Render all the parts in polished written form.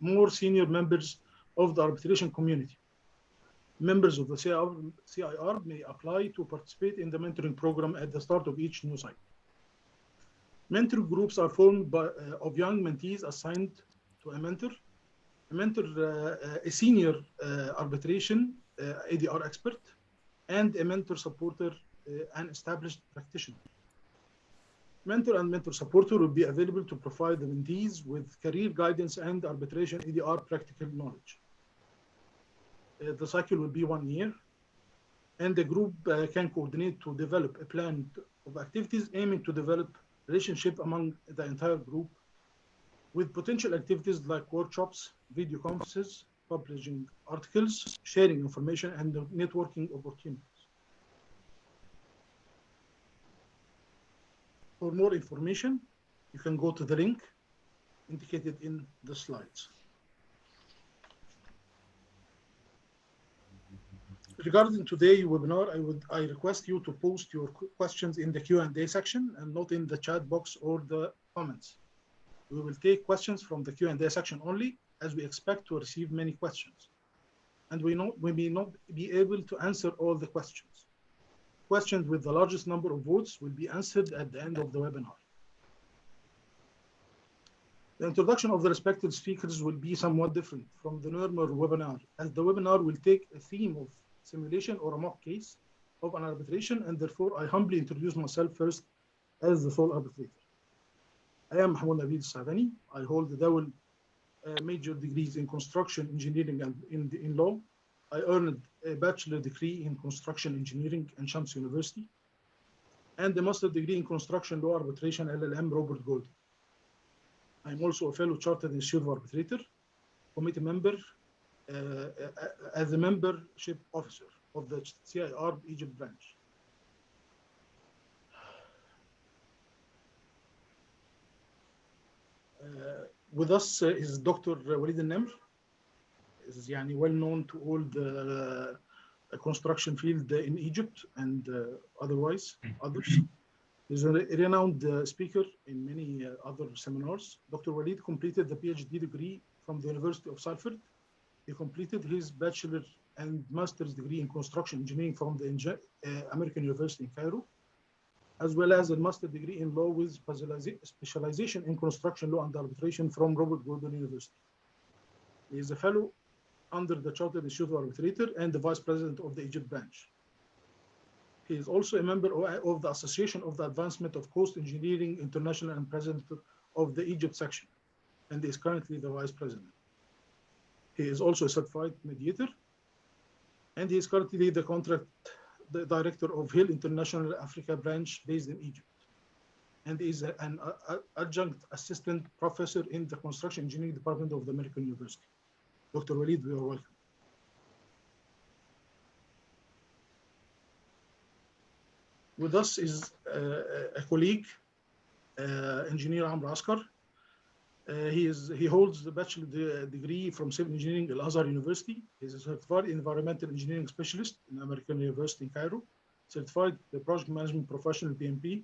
more senior members of the arbitration community. Members of the CIArb may apply to participate in the mentoring program at the start of each new cycle. Mentor groups are formed of young mentees assigned to a mentor, a senior arbitration ADR expert, and a mentor supporter, an established practitioner. Mentor and mentor supporter will be available to provide the mentees with career guidance and arbitration ADR practical knowledge. The cycle will be 1 year, and the group can coordinate to develop a plan of activities aiming to develop relationship among the entire group, with potential activities like workshops, video conferences, publishing articles, sharing information, and networking opportunities. For more information, you can go to the link indicated in the slides. Regarding today's webinar, I request you to post your questions in the Q&A section and not in the chat box or the comments. We will take questions from the Q&A section only, as we expect to receive many questions, and we may not be able to answer all the questions. Questions with the largest number of votes will be answered at the end of the webinar. The introduction of the respected speakers will be somewhat different from the normal webinar, as the webinar will take a theme of simulation or a mock case of an arbitration, and therefore I humbly introduce myself first as the sole arbitrator. I am Mahmoud El Saadany. I hold the double major degrees in construction engineering and in law. I earned a bachelor degree in construction engineering in Shams University, and a master degree in construction law arbitration LLM Robert Gold. I'm also a fellow chartered institute arbitrator, committee member, as a membership officer of the CIArb Egypt branch. With us is Dr. Waleed El Nemr. Is well known to all the construction field in Egypt and others. He's a renowned speaker in many other seminars. Dr. Waleed completed the PhD degree from the University of Salford. He completed his bachelor and master's degree in construction engineering from the American University in Cairo, as well as a master degree in law with specialization in construction law and arbitration from Robert Gordon University. He is a fellow under the Chartered Institute Arbitrator and the vice president of the Egypt branch. He is also a member of the Association of the Advancement of Coast Engineering International and president of the Egypt section, and is currently the vice president. He is also a certified mediator, and he is currently the director of Hill International Africa branch based in Egypt, and is an adjunct assistant professor in the construction engineering department of the American University. Dr. Waleed, you are welcome. With us is a colleague, engineer Amr Askar. He holds the bachelor degree from civil engineering at Al-Azhar University. He is a certified environmental engineering specialist in American University in Cairo, certified project management professional PMP,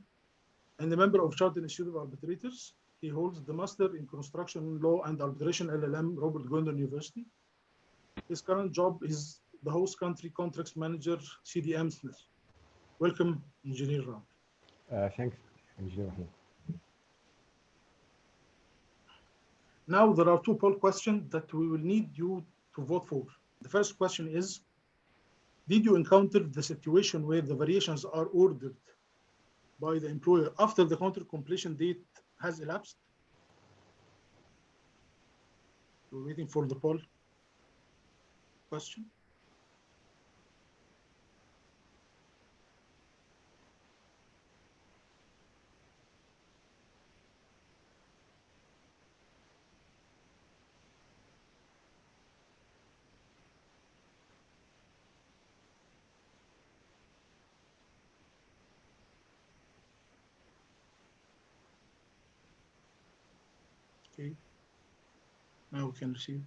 and a member of Chartered Institute of Arbitrators. He holds the master in construction law and arbitration LLM Robert Gordon University. His current job is the host country contracts manager CDM Smith. Welcome, Engineer Ram. Thanks, Engineer Mahmoud. Now there are two poll questions that we will need you to vote for. The first question is, did you encounter the situation where the variations are ordered by the employer after the contract completion date has elapsed? We're waiting for the poll question. Okay, now we can receive.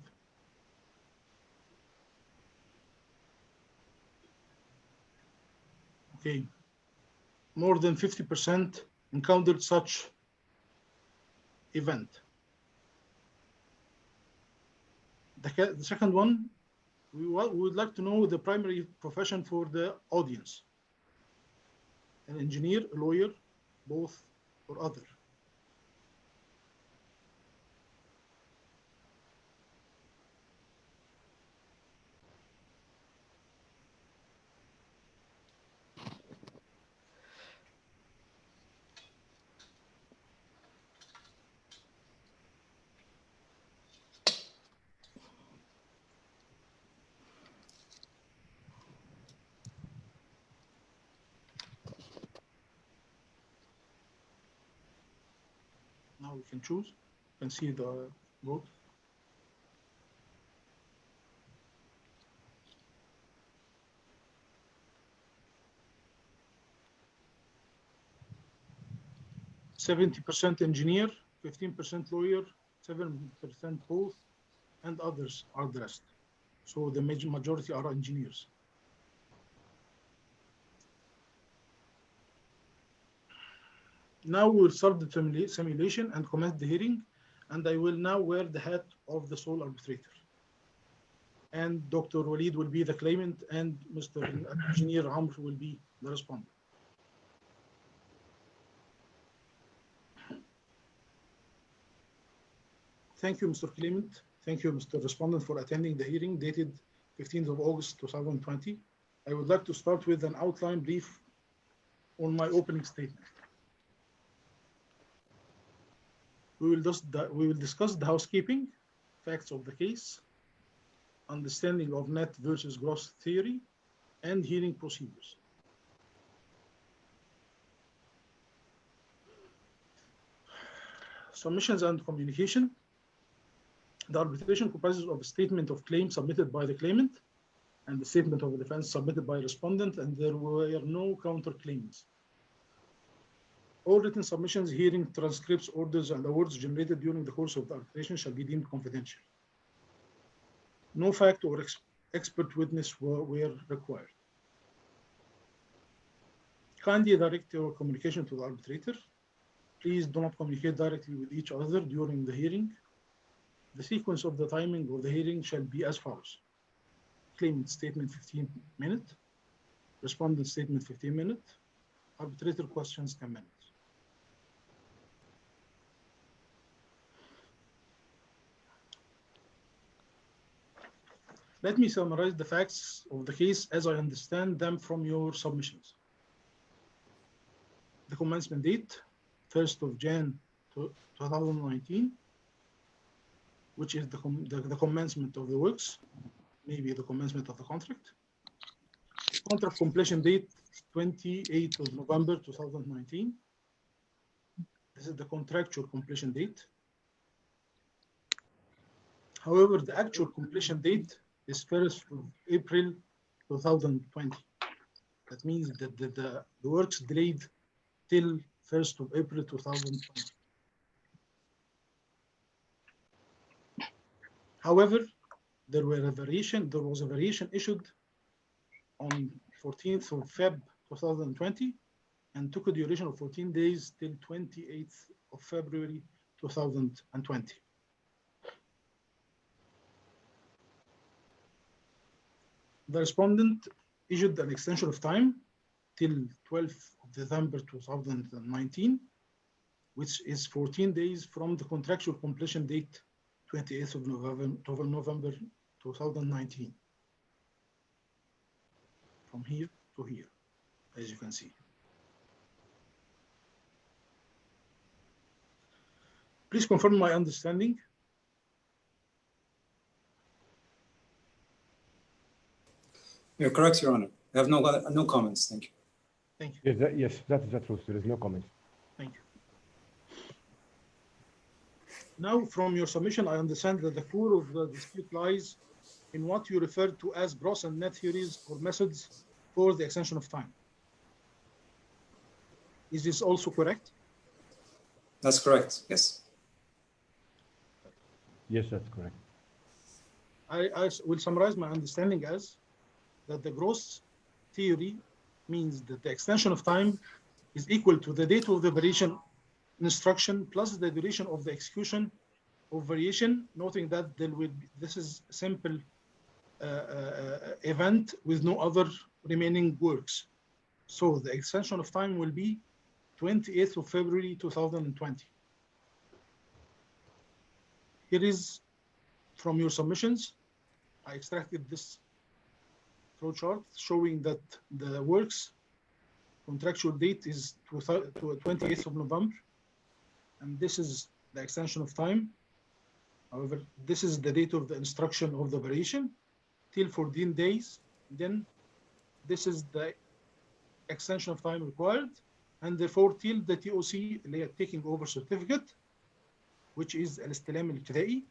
Okay, more than 50% encountered such event. The second one, we would like to know the primary profession for the audience. An engineer, a lawyer, both, or other. Now we can choose. You can see the vote. %70 engineer, 15% lawyer, 7% both, and others are the rest. So the majority are engineers. Now we will start the simulation and commence the hearing, and I will now wear the hat of the sole arbitrator. And Dr. Waleed will be the claimant, and Mr. Engineer Amr will be the respondent. Thank you, Mr. Claimant. Thank you, Mr. Respondent, for attending the hearing dated 15th of August, 2020. I would like to start with an outline brief on my opening statement. We will discuss the housekeeping, facts of the case, understanding of net versus gross theory, and hearing procedures. Submissions and communication. The arbitration comprises of a statement of claim submitted by the claimant and the statement of defense submitted by respondent, and there were no counterclaims. All written submissions, hearing transcripts, orders, and awards generated during the course of the arbitration shall be deemed confidential. No fact or expert witness were required. Kindly direct your communication to the arbitrator. Please do not communicate directly with each other during the hearing. The sequence of the timing of the hearing shall be as follows. Claimant statement 15 minutes, respondent statement 15 minutes, arbitrator questions 10 minutes. Let me summarize the facts of the case as I understand them from your submissions. The commencement date, 1st of January 2019, which is the commencement of the works, maybe the commencement of the contract. Contract completion date, 28th of November 2019. This is the contractual completion date. However, the actual completion date is 1st of April 2020. That means that the works delayed till 1st of April 2020. However, there was a variation issued on 14th of Feb 2020 and took a duration of 14 days till 28th of February 2020. The respondent issued an extension of time till 12th of December 2019, which is 14 days from the contractual completion date, 28th of November 2019. From here to here, as you can see. Please confirm my understanding. You're correct, Your Honor. I have no comments. Thank you. Thank you. Yes, that is the truth. There is no comment. Thank you. Now, from your submission, I understand that the core of the dispute lies in what you refer to as gross and net theories or methods for the extension of time. Is this also correct? That's correct, yes. Yes, that's correct. I will summarize my understanding as that the gross theory means that the extension of time is equal to the date of the variation instruction plus the duration of the execution of variation, noting that there will be, this is a simple event with no other remaining works. So the extension of time will be 28th of February 2020. Here is from your submissions. I extracted this flowchart showing that the works contractual date is 28th of November, and this is the extension of time. However, this is the date of the instruction of the variation till 14 days. Then this is the extension of time required, and therefore till the TOC اللي هي taking over certificate, which is الاستلام الابتدائي.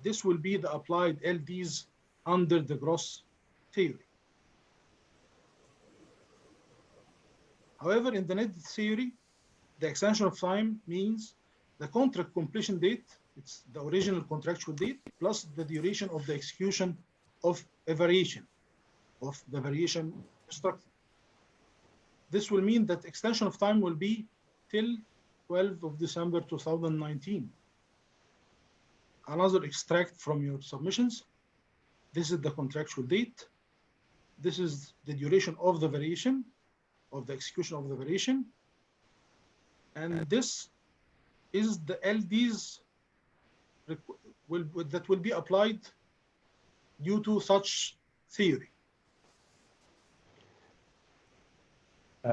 This will be the applied LDs under the gross theory. However, in the net theory, the extension of time means the contract completion date, it's the original contractual date, plus the duration of the execution of a variation, of the variation structure. This will mean that extension of time will be till 12th of December 2019. Another extract from your submissions. This is the contractual date. This is the duration of the variation, of the execution of the variation. And this is the LDs that will be applied due to such theory.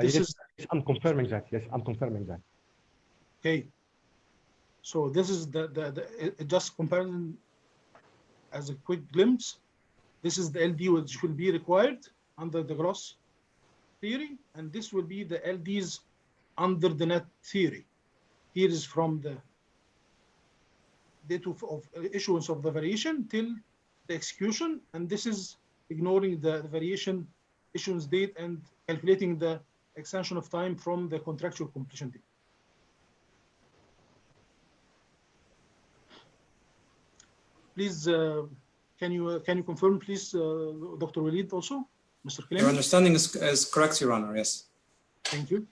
Yes, I'm confirming that. Yes, I'm confirming that. Okay. So this is the just comparison as a quick glimpse. This is the LD which will be required under the gross theory, and this will be the LDs under the net theory. Here is from the date of issuance of the variation till the execution, and this is ignoring the variation issuance date and calculating the extension of time from the contractual completion date. Please, can you confirm, please, Dr. Waleed also, Mr. Claimant? Your understanding is correct, Your Honor. Yes. Thank you.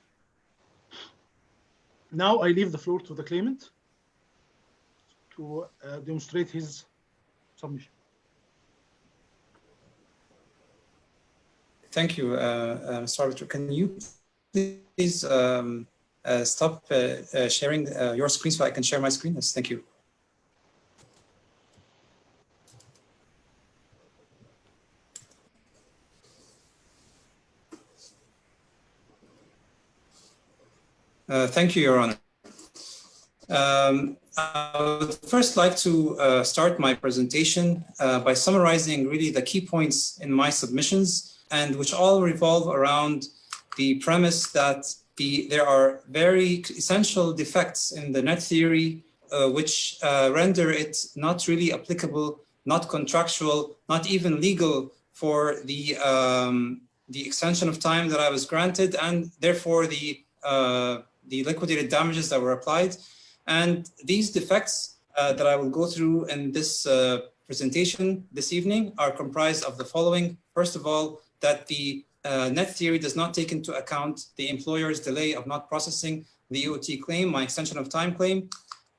Now I leave the floor to the claimant to demonstrate his submission. Thank you, Mr. Arbiter. Can you please stop sharing your screen so I can share my screen? Yes, thank you. Thank you, Your Honor. I would first like to start my presentation by summarizing really the key points in my submissions, and which all revolve around the premise that there are very essential defects in the net theory which render it not really applicable, not contractual, not even legal for the extension of time that I was granted, and therefore the liquidated damages that were applied. And these defects that I will go through in this presentation this evening are comprised of the following. First of all, that the net theory does not take into account the employer's delay of not processing the EOT claim, my extension of time claim.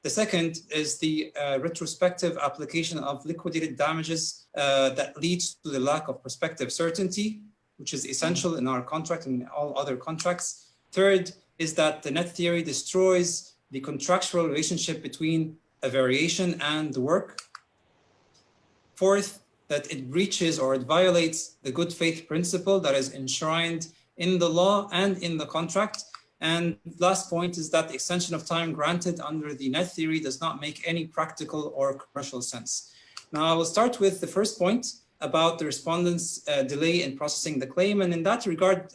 The second is the retrospective application of liquidated damages that leads to the lack of prospective certainty, which is essential in our contract and all other contracts. Third is that the net theory destroys the contractual relationship between a variation and the work. Fourth, that it breaches or it violates the good faith principle that is enshrined in the law and in the contract. And last point is that the extension of time granted under the net theory does not make any practical or commercial sense. Now I will start with the first point about the respondent's delay in processing the claim. And in that regard,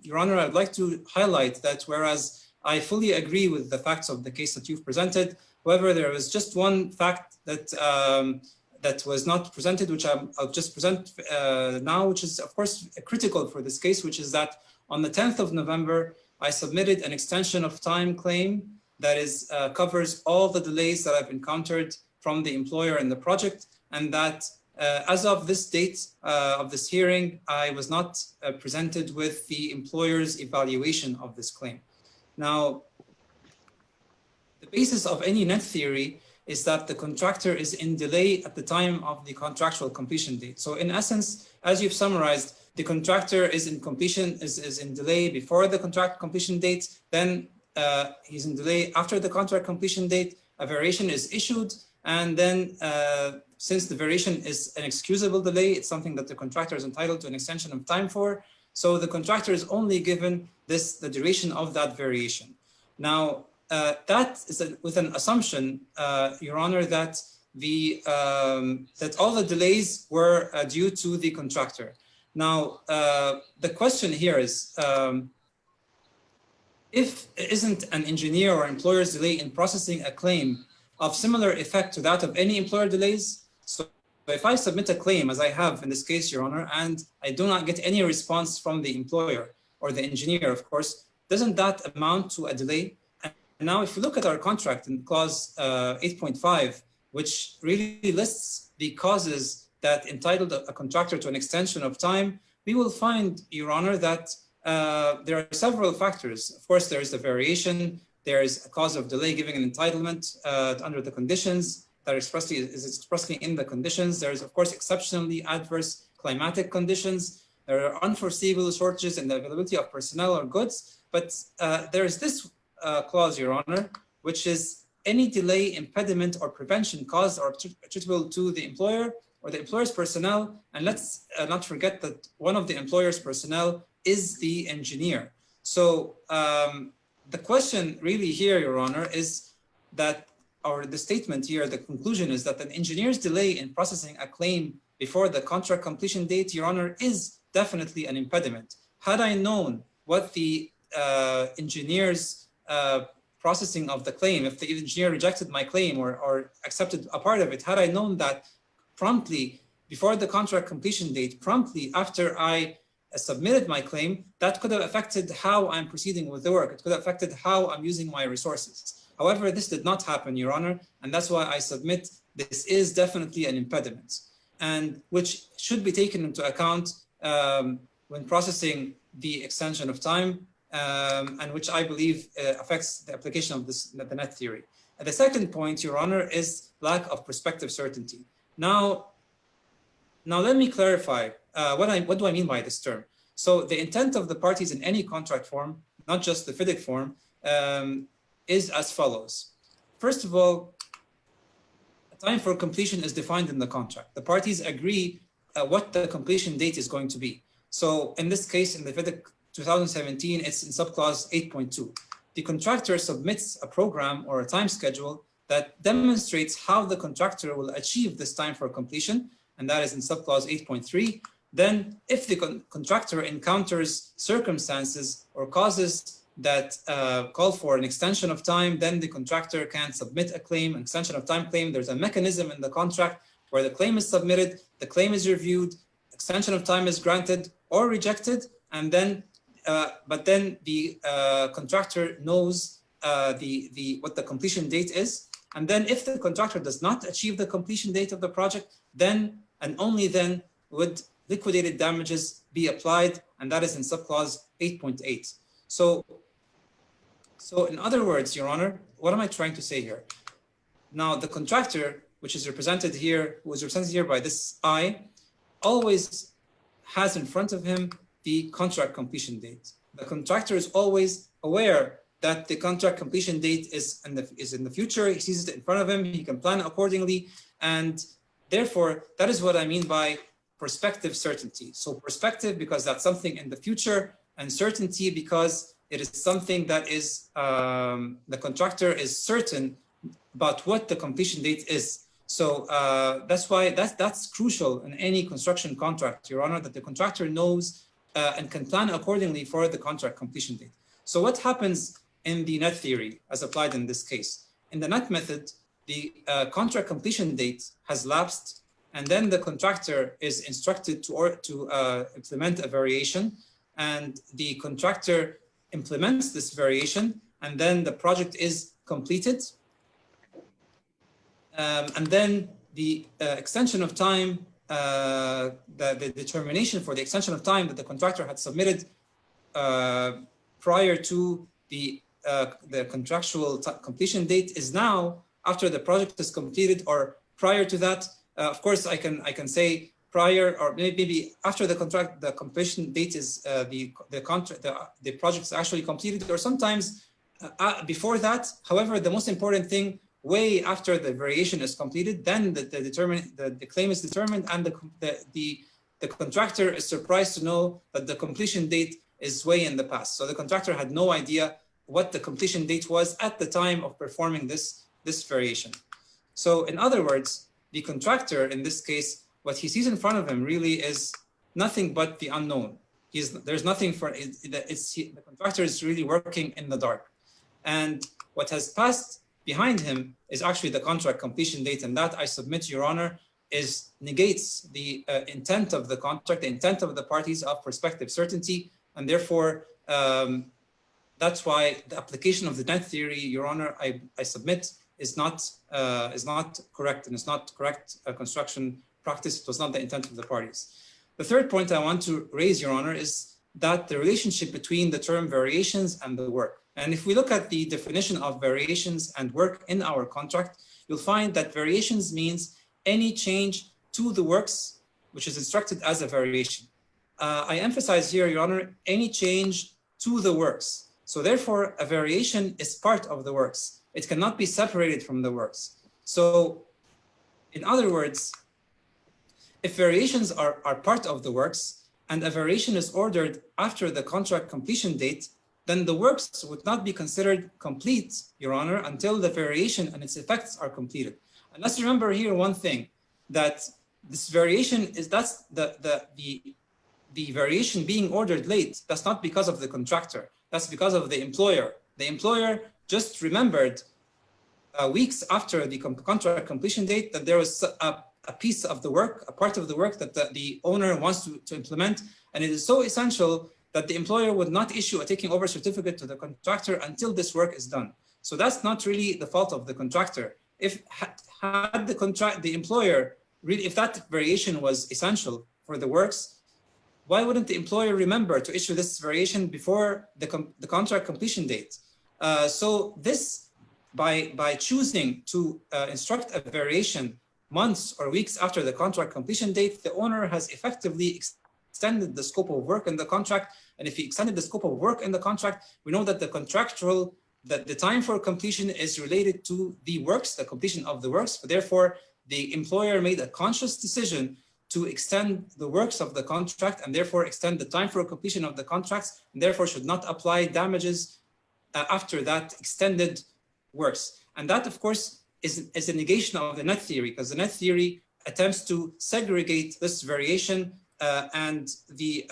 Your Honor, I'd like to highlight that whereas I fully agree with the facts of the case that you've presented, however, there was just one fact that that was not presented, which I'll just present now, which is of course critical for this case, which is that on the 10th of November, I submitted an extension of time claim that is covers all the delays that I've encountered from the employer in the project, and that as of this date of this hearing, I was not presented with the employer's evaluation of this claim. Now, the basis of any net theory is that the contractor is in delay at the time of the contractual completion date. So in essence, as you've summarized, the contractor is in completion, is in delay before the contract completion date, then he's in delay after the contract completion date, a variation is issued, and then since the variation is an excusable delay, it's something that the contractor is entitled to an extension of time for. So the contractor is only given the duration of that variation. Now, that is with an assumption, Your Honor, that that all the delays were due to the contractor. Now, the question here is, if isn't an engineer or employer's delay in processing a claim of similar effect to that of any employer delays? So if I submit a claim, as I have in this case, Your Honor, and I do not get any response from the employer or the engineer, of course, doesn't that amount to a delay? And now, if you look at our contract in clause 8.5, which really lists the causes that entitled a contractor to an extension of time, we will find, Your Honor, that there are several factors. Of course, there is the variation, there is a cause of delay giving an entitlement under the conditions that is expressly in the conditions. There is, of course, exceptionally adverse climatic conditions. There are unforeseeable shortages in the availability of personnel or goods. But there is this clause, Your Honor, which is any delay, impediment, or prevention caused or attributable to the employer or the employer's personnel. And let's not forget that one of the employer's personnel is the engineer. So the question really here, Your Honor, is that, or the statement here, the conclusion is that an engineer's delay in processing a claim before the contract completion date, Your Honor, is definitely an impediment. Had I known what the engineer's processing of the claim, if the engineer rejected my claim or accepted a part of it, had I known that promptly before the contract completion date, promptly after I submitted my claim, that could have affected how I'm proceeding with the work. It could have affected how I'm using my resources. However, this did not happen, Your Honor, and that's why I submit this is definitely an impediment, and which should be taken into account when processing the extension of time, and which I believe affects the application of the net theory. And the second point, Your Honor, is lack of prospective certainty. Now let me clarify what do I mean by this term. So the intent of the parties in any contract form, not just the FIDIC form, is as follows. First of all, a time for completion is defined in the contract. The parties agree what the completion date is going to be. So in this case, in the FIDIC 2017, it's in subclause 8.2. The contractor submits a program or a time schedule that demonstrates how the contractor will achieve this time for completion, and that is in subclause 8.3. Then if the contractor encounters circumstances or causes that call for an extension of time, then the contractor can submit a claim, an extension of time claim. There's a mechanism in the contract where the claim is submitted, the claim is reviewed, extension of time is granted or rejected, and then but then the contractor knows what the completion date is. And then if the contractor does not achieve the completion date of the project, then and only then would liquidated damages be applied, and that is in subclause 8.8. So in other words, Your Honor, what am I trying to say here? Now, the contractor, which is represented here, who is represented here by this I, always has in front of him the contract completion date. The contractor is always aware that the contract completion date is in the future. He sees it in front of him. He can plan accordingly. And therefore, that is what I mean by prospective certainty. So prospective because that's something in the future, and certainty because it is something that is, the contractor is certain about what the completion date is. So that's why that's crucial in any construction contract, Your Honor, that the contractor knows and can plan accordingly for the contract completion date. So what happens in the net theory as applied in this case? In the net method, the contract completion date has lapsed, and then the contractor is instructed to implement a variation, and the contractor implements this variation, and then the project is completed. And then the extension of time, the determination for the extension of time that the contractor had submitted prior to the contractual completion date is now after the project is completed or prior to that. Of course, I can say prior or maybe after the contract, the completion date is the project is actually completed, or sometimes before that. However, the most important thing, way after the variation is completed, then the claim is determined, and the contractor is surprised to know that the completion date is way in the past. So the contractor had no idea what the completion date was at the time of performing this variation. So in other words, the contractor in this case, what he sees in front of him really is nothing but the unknown. There's nothing for the contractor is really working in the dark. And what has passed behind him is actually the contract completion date, and that, I submit, Your Honor, negates the intent of the contract, the intent of the parties of prospective certainty, and therefore that's why the application of the net theory, Your Honor, I submit, is not correct, and it's not correct construction practice. It was not the intent of the parties. The third point I want to raise, Your Honor, is that the relationship between the term variations and the work. And if we look at the definition of variations and work in our contract, you'll find that variations means any change to the works which is instructed as a variation. I emphasize here, Your Honor, any change to the works. So therefore, a variation is part of the works. It cannot be separated from the works. So in other words, if variations are part of the works and a variation is ordered after the contract completion date, then the works would not be considered complete, Your Honor, until the variation and its effects are completed. And let's remember here one thing, that this variation is, that's the variation being ordered late, that's not because of the contractor, that's because of the employer. The employer just remembered weeks after the contract completion date that there was a piece of the work, a part of the work that the owner wants to implement, and it is so essential that the employer would not issue a taking over certificate to the contractor until this work is done. So that's not really the fault of the contractor. If had the employer really, if that variation was essential for the works, why wouldn't the employer remember to issue this variation before the contract completion date? So this, by choosing to instruct a variation months or weeks after the contract completion date, the owner has effectively extended the scope of work in the contract. And if he extended the scope of work in the contract, we know that the contractual, that the time for completion is related to the works, the completion of the works. Therefore, the employer made a conscious decision to extend the works of the contract and therefore extend the time for completion of the contracts, and therefore should not apply damages after that extended works. And that, of course, is a negation of the net theory, because the net theory attempts to segregate this variation and the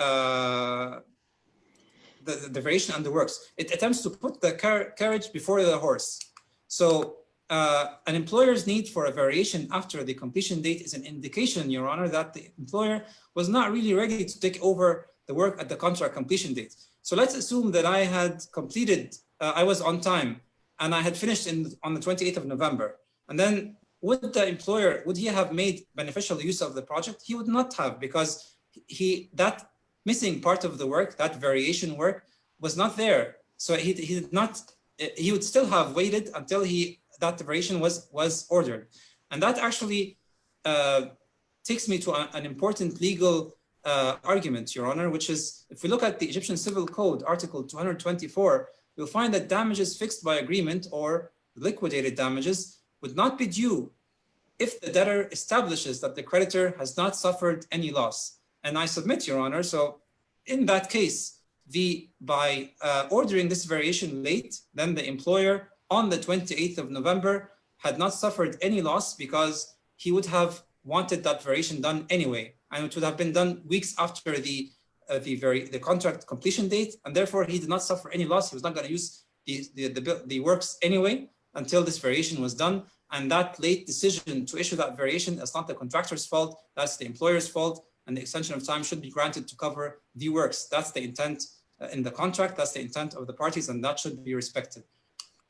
variation and the works. It attempts to put the carriage before the horse. So an employer's need for a variation after the completion date is an indication, Your Honor, that the employer was not really ready to take over the work at the contract completion date. So let's assume that I had completed, I was on time, and I had finished on the 28th of November. And then would the employer, would he have made beneficial use of the project? He would not have, because that missing part of the work, that variation work, was not there. So he would still have waited until that variation was ordered. And that actually takes me to an important legal argument, Your Honor, which is, if we look at the Egyptian Civil Code, Article 224, you'll find that damages fixed by agreement or liquidated damages would not be due if the debtor establishes that the creditor has not suffered any loss. And I submit, Your Honor, so in that case, by ordering this variation late, then the employer on the 28th of November had not suffered any loss, because he would have wanted that variation done anyway, and it would have been done weeks after the contract completion date, and therefore he did not suffer any loss. He was not going to use the works anyway until this variation was done. And that late decision to issue that variation is not the contractor's fault, that's the employer's fault, and the extension of time should be granted to cover the works. That's the intent in the contract, that's the intent of the parties, and that should be respected.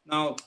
Now,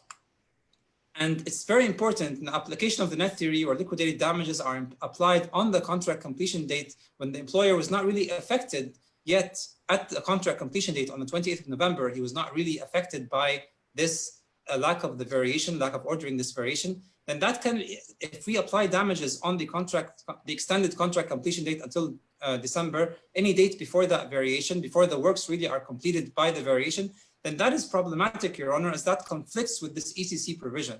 and it's very important, the application of the net theory or liquidated damages are applied on the contract completion date when the employer was not really affected yet at the contract completion date on the 28th of November. He was not really affected by this a lack of the variation, lack of ordering this variation, then that can, if we apply damages on the contract, the extended contract completion date until December, any date before that variation, before the works really are completed by the variation, then that is problematic, Your Honor, as that conflicts with this ECC provision,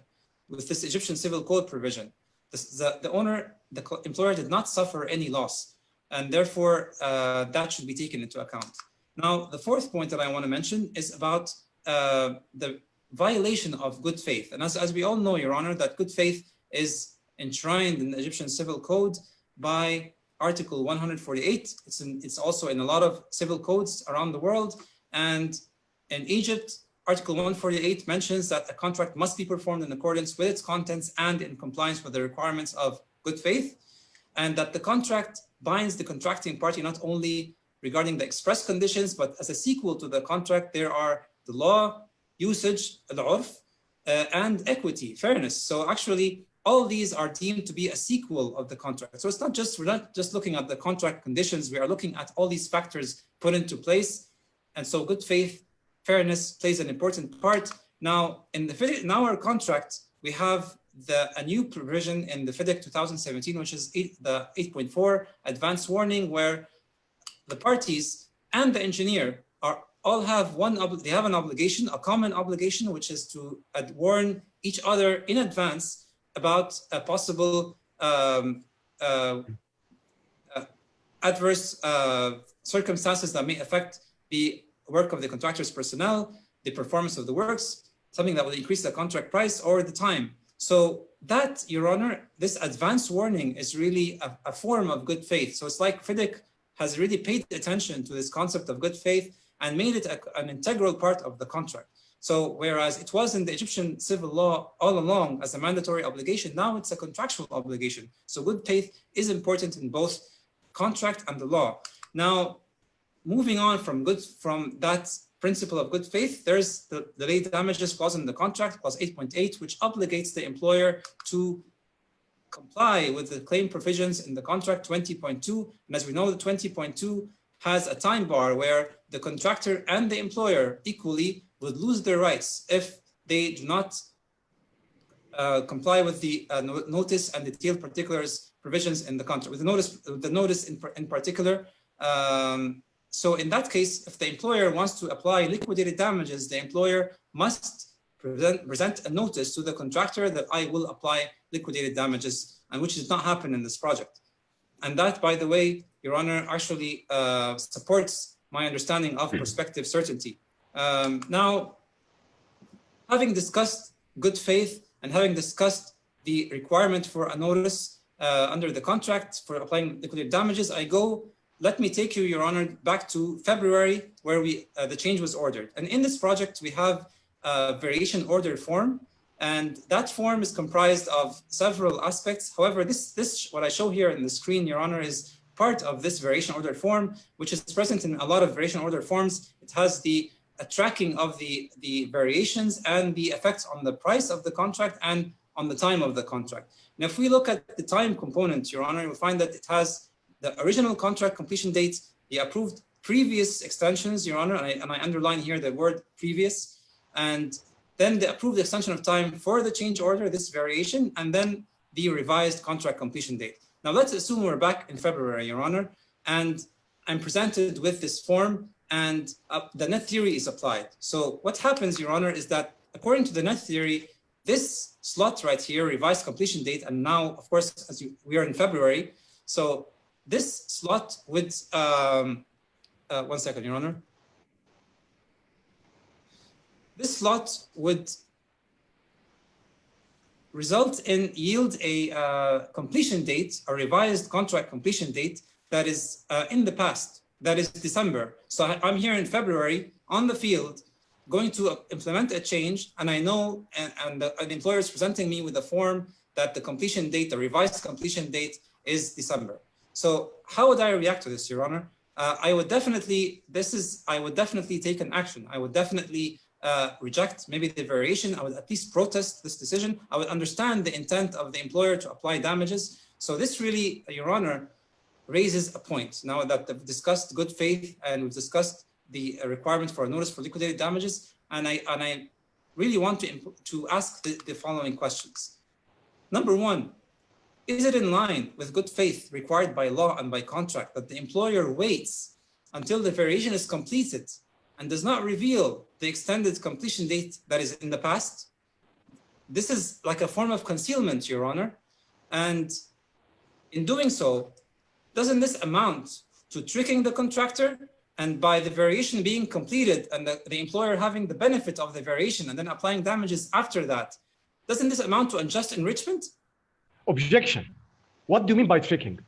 with this Egyptian Civil Code provision. The owner, the employer did not suffer any loss, and therefore that should be taken into account. Now, the fourth point that I want to mention is about the violation of good faith. And as we all know, Your Honor, that good faith is enshrined in the Egyptian Civil Code by Article 148. It's also in a lot of civil codes around the world. And in Egypt, Article 148 mentions that a contract must be performed in accordance with its contents and in compliance with the requirements of good faith, and that the contract binds the contracting party not only regarding the express conditions, but as a sequel to the contract, there are the law, usage, al-urf, and equity, fairness. So actually, all these are deemed to be a sequel of the contract. So it's not just, we're not just looking at the contract conditions, we are looking at all these factors put into place. And so good faith, fairness plays an important part. Now, in our contract, we have a new provision in the FIDIC 2017, which is the 8.4 advance warning, where the parties and the engineer all have an obligation, a common obligation, which is to warn each other in advance about a possible adverse circumstances that may affect the work of the contractor's personnel, the performance of the works, something that will increase the contract price or the time. So that, Your Honor, this advance warning is really a form of good faith. So it's like FIDIC has really paid attention to this concept of good faith and made it an integral part of the contract. So whereas it was in the Egyptian civil law all along as a mandatory obligation, now it's a contractual obligation. So good faith is important in both contract and the law. Now, moving on from that principle of good faith, there's the delayed damages clause in the contract, clause 8.8, which obligates the employer to comply with the claim provisions in the contract 20.2. And as we know, the 20.2 has a time bar where the contractor and the employer equally would lose their rights if they do not comply with the notice and detailed particulars provisions in the contract, with the notice in particular. So in that case, if the employer wants to apply liquidated damages, the employer must present a notice to the contractor that I will apply liquidated damages, and which did not happen in this project. And that, by the way, Your Honor, actually supports my understanding of prospective certainty. Now, having discussed good faith and having discussed the requirement for a notice under the contract for applying liquidated damages, let me take you, Your Honor, back to February, where the change was ordered. And in this project, we have a variation order form, and that form is comprised of several aspects. However, what I show here in the screen, Your Honor, is part of this variation order form, which is present in a lot of variation order forms. It has the tracking of the variations and the effects on the price of the contract and on the time of the contract. Now, if we look at the time component, Your Honor, you'll find that it has the original contract completion date, the approved previous extensions, Your Honor, and I underline here the word previous, and then the approved extension of time for the change order, this variation, and then the revised contract completion date. Now let's assume we're back in February, Your Honor, and I'm presented with this form and the net theory is applied. So what happens, Your Honor, is that according to the net theory, this slot right here, revised completion date, and now, of course, we are in February, so this slot would, one second, Your Honor. This slot would result in yield a completion date, a revised contract completion date that is in the past, that is December. So I'm here in February on the field going to implement a change, and I know, and the employer is presenting me with a form that the completion date, the revised completion date is December. So how would I react to this, Your Honor? I would definitely take an action. I would definitely reject maybe the variation. I would at least protest this decision. I would understand the intent of the employer to apply damages. So this really, Your Honor, raises a point. Now that we've discussed good faith and we've discussed the requirement for a notice for liquidated damages, and I really want to ask the following questions. Number one, is it in line with good faith required by law and by contract that the employer waits until the variation is completed and does not reveal the extended completion date that is in the past? This is like a form of concealment, Your Honor. And in doing so, doesn't this amount to tricking the contractor? And by the variation being completed and the employer having the benefit of the variation and then applying damages after that, doesn't this amount to unjust enrichment? Objection. What do you mean by tricking?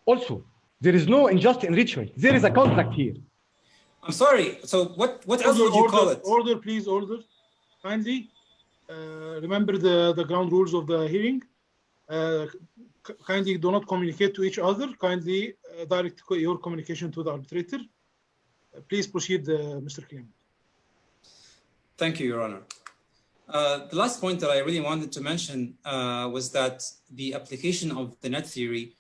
Also, there is no unjust enrichment. There is a contract here. I'm sorry. So what else would you call it? Order, please, order. Kindly remember the ground rules of the hearing. Kindly do not communicate to each other. Kindly direct your communication to the arbitrator. Please proceed, Mr. Claimant. Thank you, Your Honor. The last point that I really wanted to mention was that the application of the net theory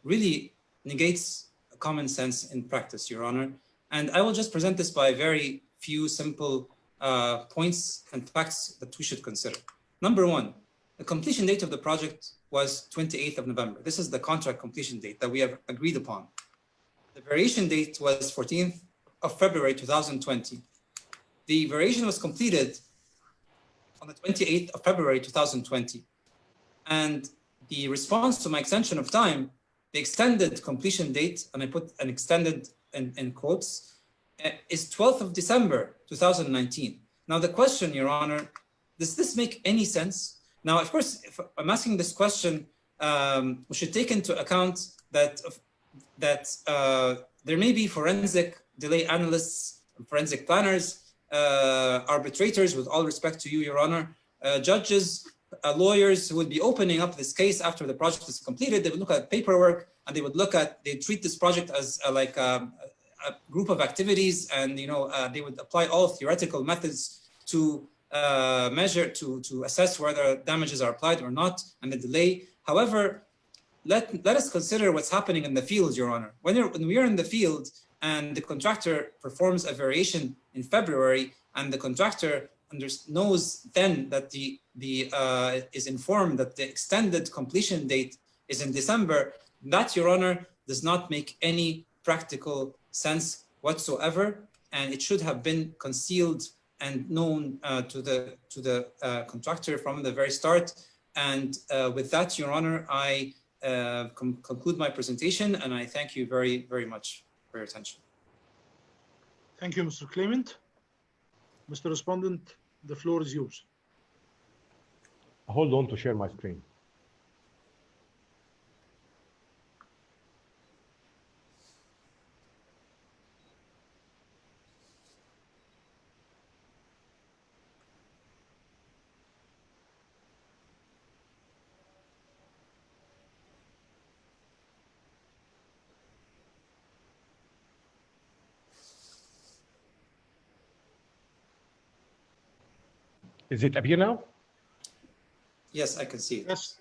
really negates common sense in practice, Your Honor. And I will just present this by very few simple points and facts that we should consider. Number one, the completion date of the project was 28th of November. This is the contract completion date that we have agreed upon. The variation date was 14th of February 2020. The variation was completed on the 28th of February 2020. And the response to my extension of time, the extended completion date, and I put an extended in quotes, is 12th of December 2019. Now the question, Your Honor, does this make any sense? Now, of course, if I'm asking this question, we should take into account that there may be forensic delay analysts, forensic planners, arbitrators, with all respect to you, Your Honor, judges, lawyers who would be opening up this case after the project is completed. They would look at paperwork and they treat this project as like a group of activities, and they would apply all theoretical methods to measure, to assess whether damages are applied or not, and the delay. However, let us consider what's happening in the field, Your Honor. When we are in the field and the contractor performs a variation in February, and the contractor knows then that is informed that the extended completion date is in December, that, Your Honor, does not make any practical sense whatsoever, and it should have been concealed and known to the contractor from the very start. And with that, Your Honor, I conclude my presentation, and I thank you very, very much for your attention. Thank you, Mr. Claimant. Mr. Respondent, the floor is yours. Hold on to share my screen. Is it appear now? Yes, I can see it. Yes.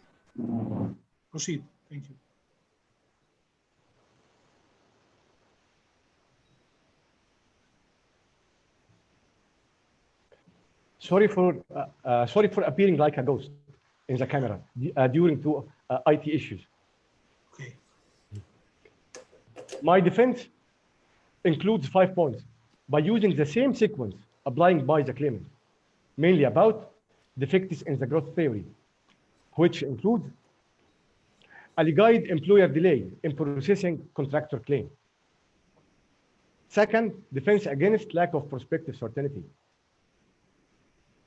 Proceed. Thank you. Sorry for appearing like a ghost in the camera during two IT issues. Okay. My defense includes 5 points by using the same sequence applying by the claimant, mainly about defects in the growth theory, which includes alleged employer delay in processing contractor claim. Second, defense against lack of prospective certainty.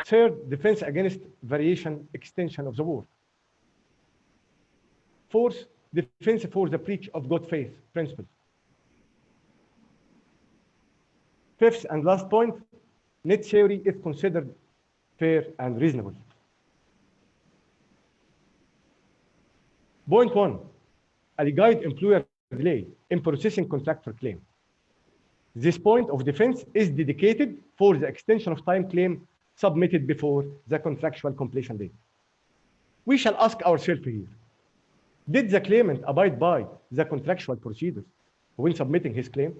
Third, defense against variation extension of the work. Fourth, defense for the breach of good faith principle. Fifth and last point, net theory is considered fair and reasonable. Point 1, alleged employer delay in processing contractor claim. This point of defense is dedicated for the extension of time claim submitted before the contractual completion date. We shall ask ourselves here, did the claimant abide by the contractual procedures when submitting his claim?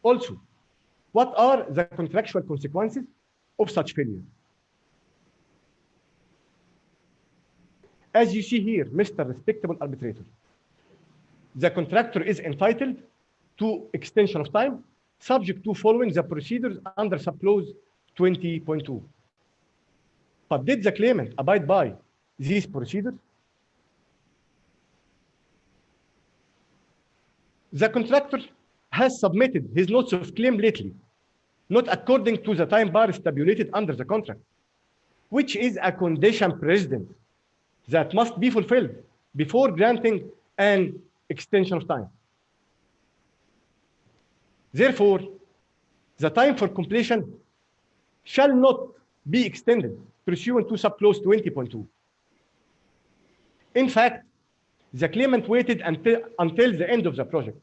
Also, what are the contractual consequences of such failure? As you see here, Mr. Respectable Arbitrator, the contractor is entitled to extension of time subject to following the procedures under subclause 20.2. But did the claimant abide by these procedures? The contractor has submitted his notes of claim lately, not according to the time bar stipulated under the contract, which is a condition precedent that must be fulfilled before granting an extension of time. Therefore, the time for completion shall not be extended pursuant to subclause 20.2. In fact, the claimant waited until the end of the project,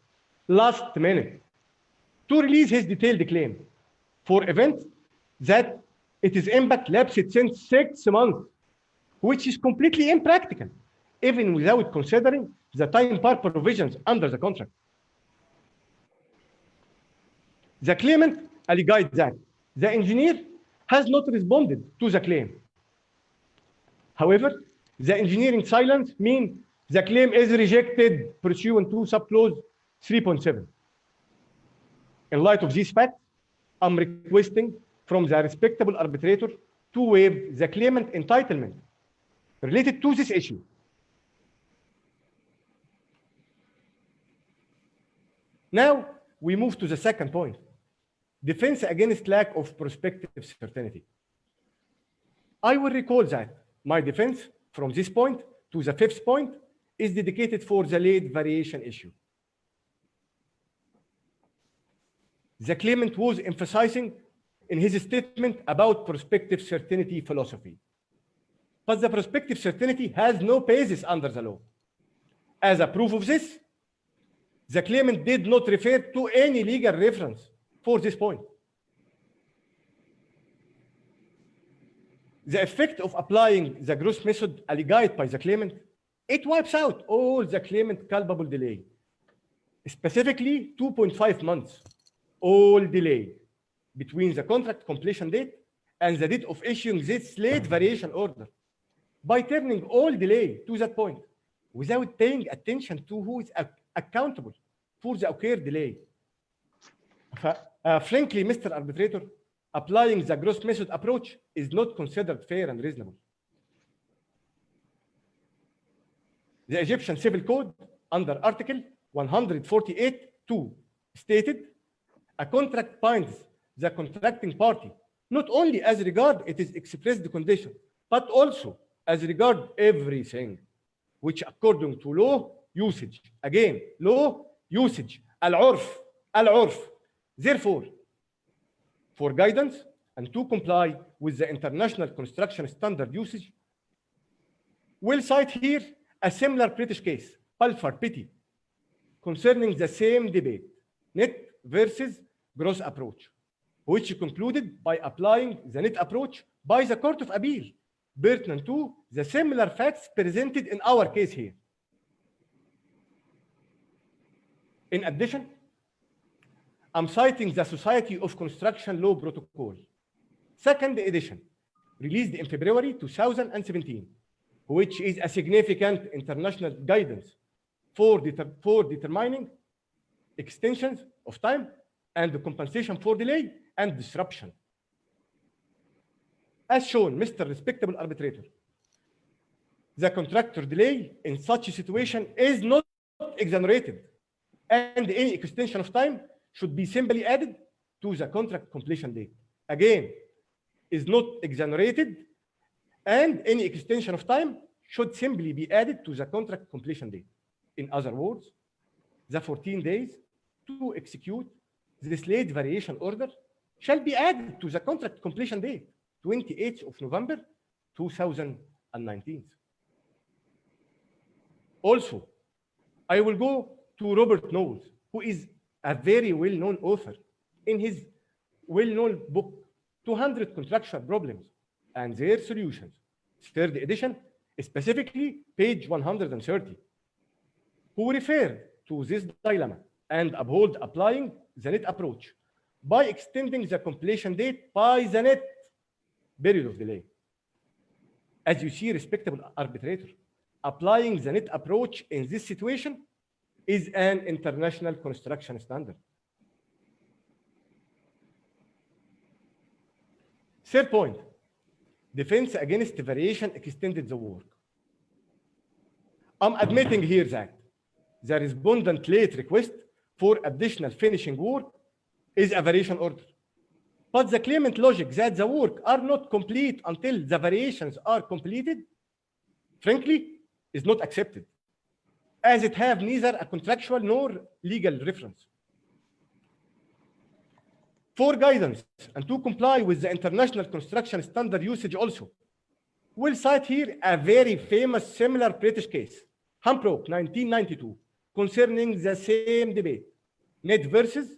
last minute, to release his detailed claim for events that its impact lapsed since 6 months, which is completely impractical, even without considering the time bar provisions under the contract. The claimant alleged that the engineer has not responded to the claim. However, the engineering silence means the claim is rejected pursuant to subclause 3.7. In light of these facts, I'm requesting from the respectable arbitrator to waive the claimant entitlement related to this issue. Now, we move to the second point, defense against lack of prospective certainty. I will recall that my defense from this point to the fifth point is dedicated for the late variation issue. The claimant was emphasizing in his statement about prospective certainty philosophy. But the prospective certainty has no basis under the law. As a proof of this, the claimant did not refer to any legal reference for this point. The effect of applying the gross method alleged by the claimant, it wipes out all the claimant culpable delay, specifically 2.5 months, all delay between the contract completion date and the date of issuing this late variation order, by turning all delay to that point without paying attention to who is accountable for the occurred delay. Frankly, Mr. Arbitrator, applying the gross method approach is not considered fair and reasonable. The Egyptian Civil Code under Article 148(2) stated, a contract binds the contracting party not only as regard its expressed condition, but also as regard everything which according to law usage. Again, law usage, al-urf. Therefore, for guidance and to comply with the international construction standard usage, we'll cite here a similar British case, Palfar-Pitty, concerning the same debate, net versus gross approach, which concluded by applying the net approach by the Court of Appeal, pertinent to the similar facts presented in our case here. In addition, I'm citing the Society of Construction Law Protocol, 2nd edition, released in February 2017, which is a significant international guidance for determining extensions of time and the compensation for delay and disruption. As shown, Mr. Respectable Arbitrator, the contractor delay in such a situation is not exonerated, and any extension of time should be simply added to the contract completion date. Again, is not exonerated, and any extension of time should simply be added to the contract completion date. In other words, the 14 days to execute this late variation order shall be added to the contract completion date, 28th of November, 2019. Also, I will go to Robert Knowles, who is a very well-known author in his well-known book, 200 Contractual Problems and Their Solutions, 3rd edition, specifically page 130, who referred to this dilemma and uphold applying the net approach by extending the completion date by the net period of delay. As you see, respectable arbitrator, applying the net approach in this situation is an international construction standard. Third point, defense against variation extended the work. I'm admitting here that the respondent late request for additional finishing work is a variation order. But the claimant logic that the work are not complete until the variations are completed, frankly, is not accepted, as it have neither a contractual nor legal reference. For guidance and to comply with the international construction standard usage also, we'll cite here a very famous similar British case, Hambrook 1992, concerning the same debate, net versus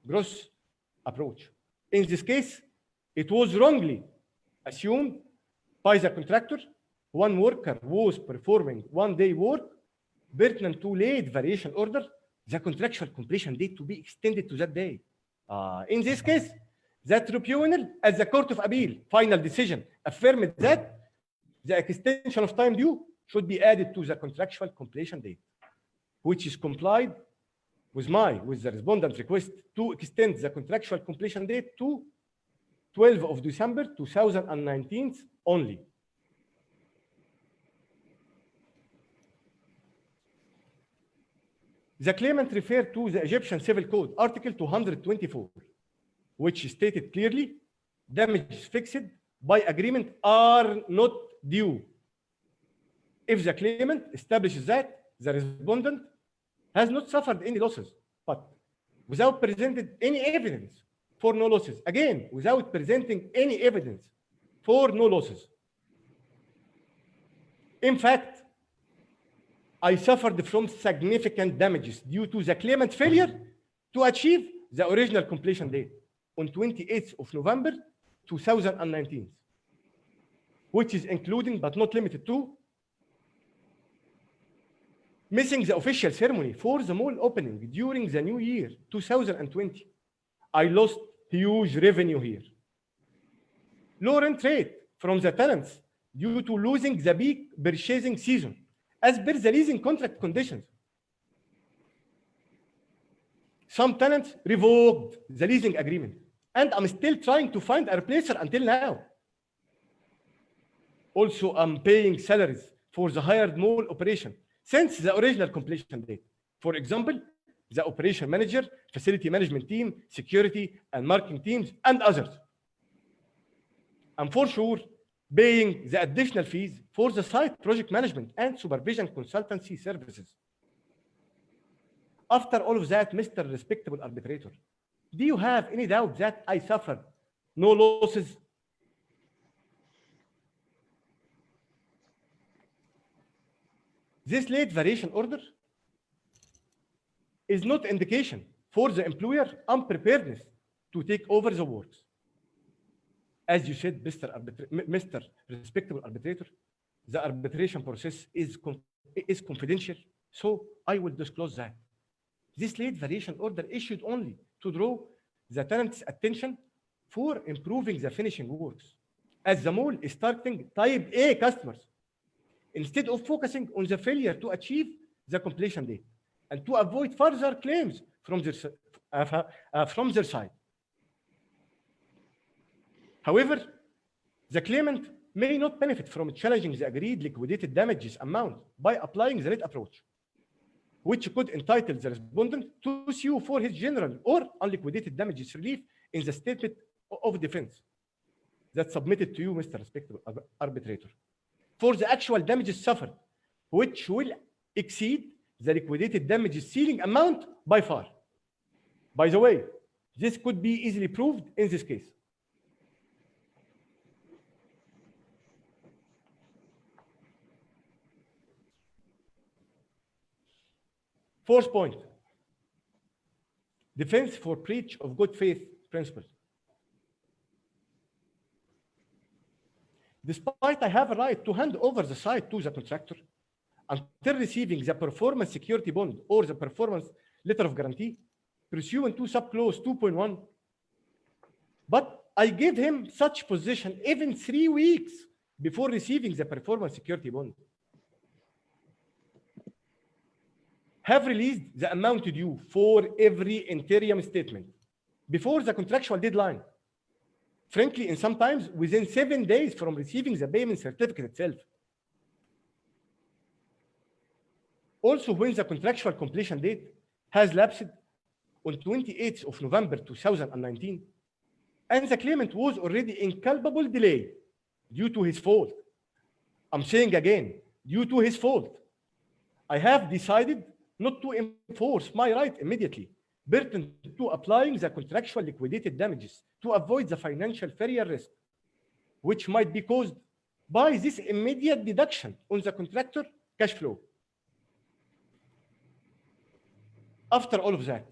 gross approach. In this case, it was wrongly assumed by the contractor one worker was performing one-day work pertinent to late variation order, the contractual completion date to be extended to that day. In this case, the tribunal, as the Court of Appeal final decision, affirmed that the extension of time due should be added to the contractual completion date, which is complied with the respondent request to extend the contractual completion date to 12th of December 2019 only. The claimant referred to the Egyptian Civil Code, Article 224, which stated clearly, damages fixed by agreement are not due if the claimant establishes that the respondent has not suffered any losses, but without presenting any evidence for no losses. Again, without presenting any evidence for no losses. In fact, I suffered from significant damages due to the claimant's failure to achieve the original completion date on 28th of November 2019, which is including but not limited to missing the official ceremony for the mall opening during the new year 2020. I lost huge revenue here. Low rent rate from the tenants due to losing the peak purchasing season as per the leasing contract conditions. Some tenants revoked the leasing agreement, and I'm still trying to find a replacer until now. Also, I'm paying salaries for the hired mall operation since the original completion date. For example, the operation manager, facility management team, security and marketing teams, and others. And for sure, paying the additional fees for the site project management and supervision consultancy services. After all of that, Mr. Respectable Arbitrator, do you have any doubt that I suffered no losses? This late variation order is not indication for the employer unpreparedness to take over the works. As you said, Mr. Respectable Arbitrator, the arbitration process is confidential, so I will disclose that. This late variation order issued only to draw the tenant's attention for improving the finishing works, as the mall is targeting type A customers, instead of focusing on the failure to achieve the completion date and to avoid further claims from their side. However, the claimant may not benefit from challenging the agreed liquidated damages amount by applying the net approach, which could entitle the respondent to sue for his general or unliquidated damages relief in the statement of defense that's submitted to you, Mr. Respectable Arbitrator, for the actual damages suffered, which will exceed the liquidated damages ceiling amount by far. By the way, this could be easily proved in this case. Fourth point, defense for breach of good faith principle. Despite I have a right to hand over the site to the contractor until receiving the performance security bond or the performance letter of guarantee pursuant to subclause 2.1, but I gave him such position even 3 weeks before receiving the performance security bond. have released the amount due for every interim statement before the contractual deadline. Frankly, and sometimes within 7 days from receiving the payment certificate itself. Also, when the contractual completion date has lapsed on 28th of November 2019, and the claimant was already in culpable delay due to his fault. I'm saying again, due to his fault. I have decided not to enforce my right immediately, pertinent to applying the contractual liquidated damages to avoid the financial failure risk, which might be caused by this immediate deduction on the contractor cash flow. After all of that,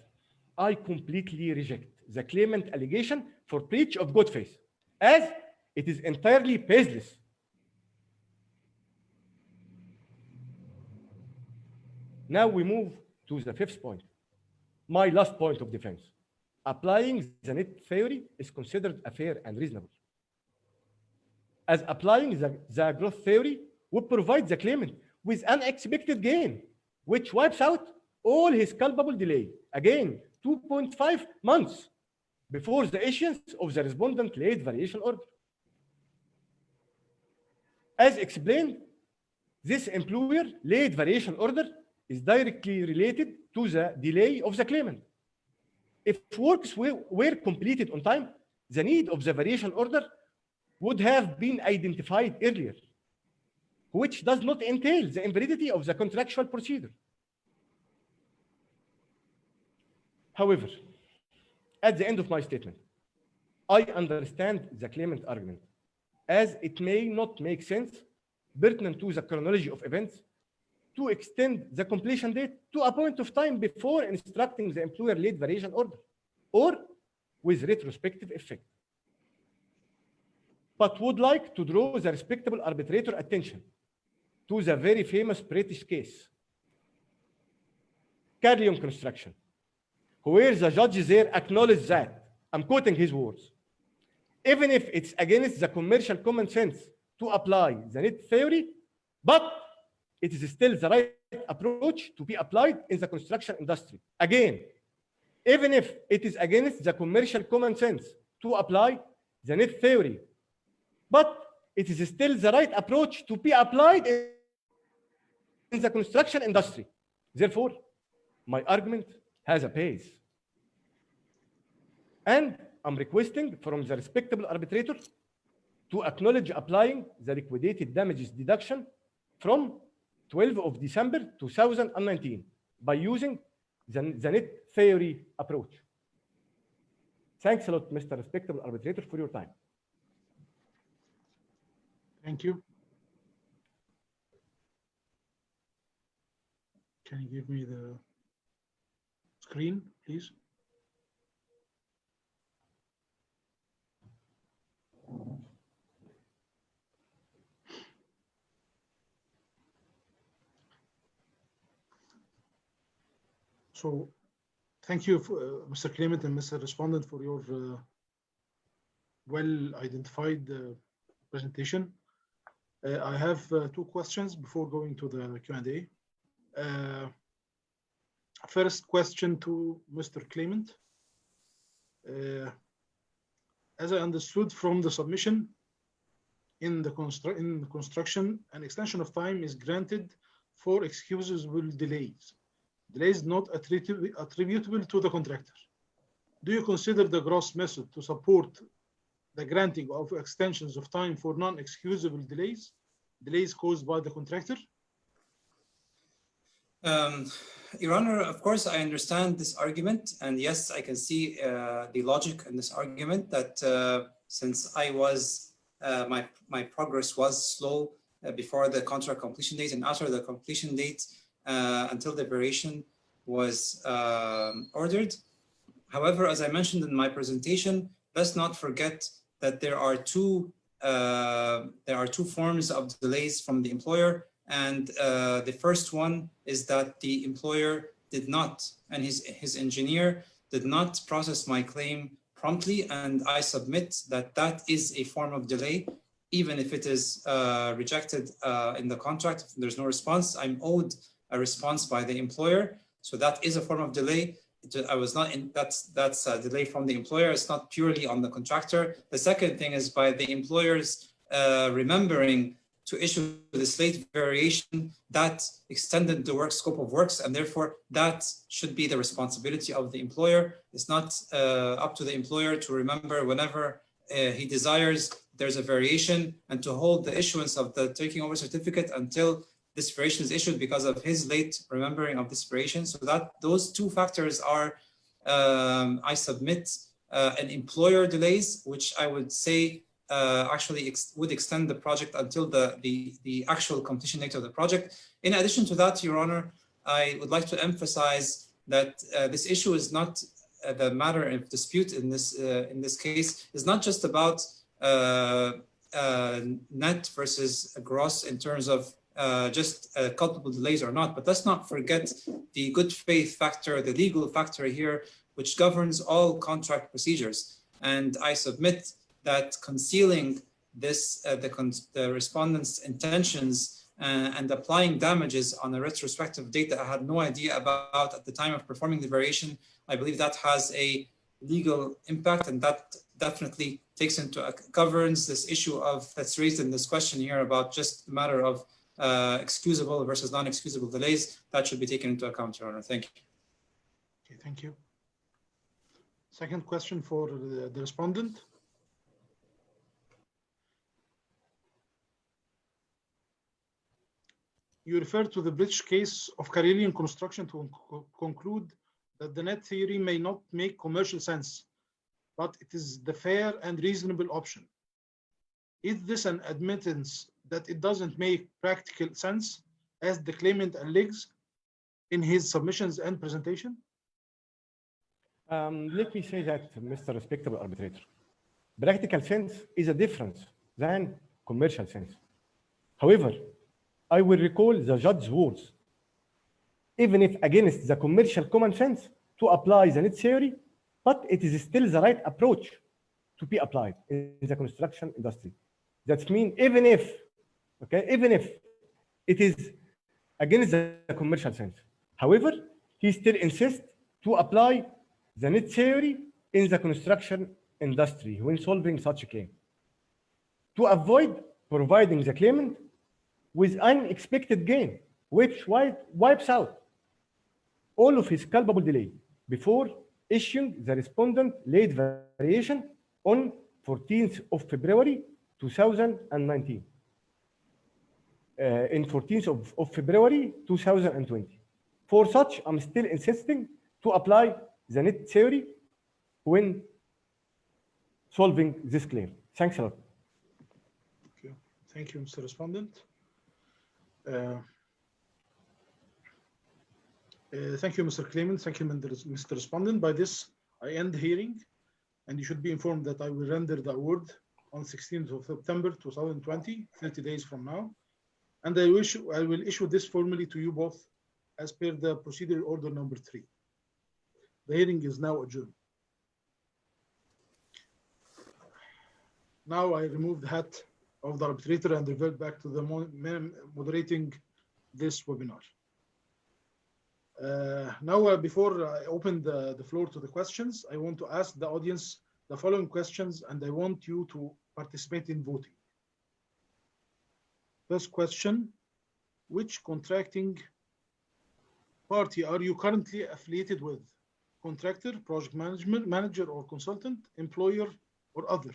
I completely reject the claimant allegation for breach of good faith, as it is entirely baseless. Now we move to the fifth point, my last point of defense. Applying the net theory is considered fair and reasonable, as applying the growth theory would provide the claimant with unexpected gain, which wipes out all his culpable delay, again, 2.5 months before the issuance of the respondent late variation order. As explained, this employer late variation order is directly related to the delay of the claimant. If works were completed on time, the need of the variation order would have been identified earlier, which does not entail the invalidity of the contractual procedure. However, at the end of my statement, I understand the claimant argument, as it may not make sense, pertinent to the chronology of events, to extend the completion date to a point of time before instructing the employer late variation order, or with retrospective effect. But would like to draw the respectable arbitrator attention to the very famous British case, Carry-on Construction, where the judge there acknowledged that, I'm quoting his words, even if it's against the commercial common sense to apply the net theory, but it is still the right approach to be applied in the construction industry. Again, even if it is against the commercial common sense to apply the net theory, but it is still the right approach to be applied in the construction industry. Therefore, my argument has a base. And I'm requesting from the respectable arbitrator to acknowledge applying the liquidated damages deduction from 12th of December 2019 by using the net theory approach. Thanks a lot, Mr. Respectable Arbitrator, for your time. Thank you. Can you give me the screen, please? So, thank you, Mr. Claimant and Mr. Respondent, for your well-identified presentation. I have two questions before going to the Q&A. First question to Mr. Claimant. As I understood from the submission, in the construction, an extension of time is granted for excusable delays. Delays not attributable to the contractor. Do you consider the gross method to support the granting of extensions of time for non-excusable delays caused by the contractor? Your Honor, of course, I understand this argument, and yes, I can see the logic in this argument that since I was, my progress was slow before the contract completion date, and after the completion date, until the variation was ordered. However, as I mentioned in my presentation, let's not forget that there are two forms of delays from the employer, and the first one is that the employer did not, and his engineer did not process my claim promptly, and I submit that that is a form of delay, even if it is rejected in the contract. If there's no response, I'm owed a response by the employer. So that is a form of delay. I was not in, that's a delay from the employer. It's not purely on the contractor. The second thing is by the employers remembering to issue this late variation that extended the work scope of works, and therefore that should be the responsibility of the employer. It's not up to the employer to remember whenever he desires there's a variation and to hold the issuance of the taking over certificate until this variation is issued because of his late remembering of this variation. So that those two factors are, I submit, an employer delays, which I would say actually would extend the project until the actual completion date of the project. In addition to that, Your Honor, I would like to emphasize that this issue is not the matter of dispute in this case is not just about net versus gross in terms of just culpable delays or not, but let's not forget the good faith factor, the legal factor here, which governs all contract procedures. And I submit that concealing this, the respondent's intentions and applying damages on a retrospective date that I had no idea about at the time of performing the variation, I believe that has a legal impact, and that definitely takes into governs this issue of that's raised in this question here about just the matter of excusable versus non-excusable delays. That should be taken into account, Your Honor. Thank you. Okay, thank you. Second question for the respondent. You refer to the British case of Karelian Construction to conclude that the net theory may not make commercial sense, but it is the fair and reasonable option. Is this an admittance that it doesn't make practical sense, as the claimant alleges in his submissions and presentation? Let me say that, Mr. Respectable Arbitrator, practical sense is a difference than commercial sense. However, I will recall the judge's words. Even if against the commercial common sense to apply the net theory, but it is still the right approach to be applied in the construction industry. That means even if it is against the commercial sense. However, he still insists to apply the net theory in the construction industry when solving such a claim, to avoid providing the claimant with unexpected gain, which wipes out all of his culpable delay before issuing the respondent late variation on 14th of February 2019. In 14th of February 2020. For such, I'm still insisting to apply the net theory when solving this claim. Thanks a lot. Okay. Thank you, Mr. Respondent. Thank you, Mr. Claimant. Thank you, Mr. Respondent. By this, I end the hearing, and you should be informed that I will render the award on 16th of September 2020, 30 days from now. And I will issue this formally to you both as per the procedure order number 3. The hearing is now adjourned. Now I remove the hat of the arbitrator and revert back to the moderating this webinar. Now, before I open the floor to the questions, I want to ask the audience the following questions, and I want you to participate in voting. First question: which contracting party are you currently affiliated with? Contractor, project management manager or consultant, employer, or other?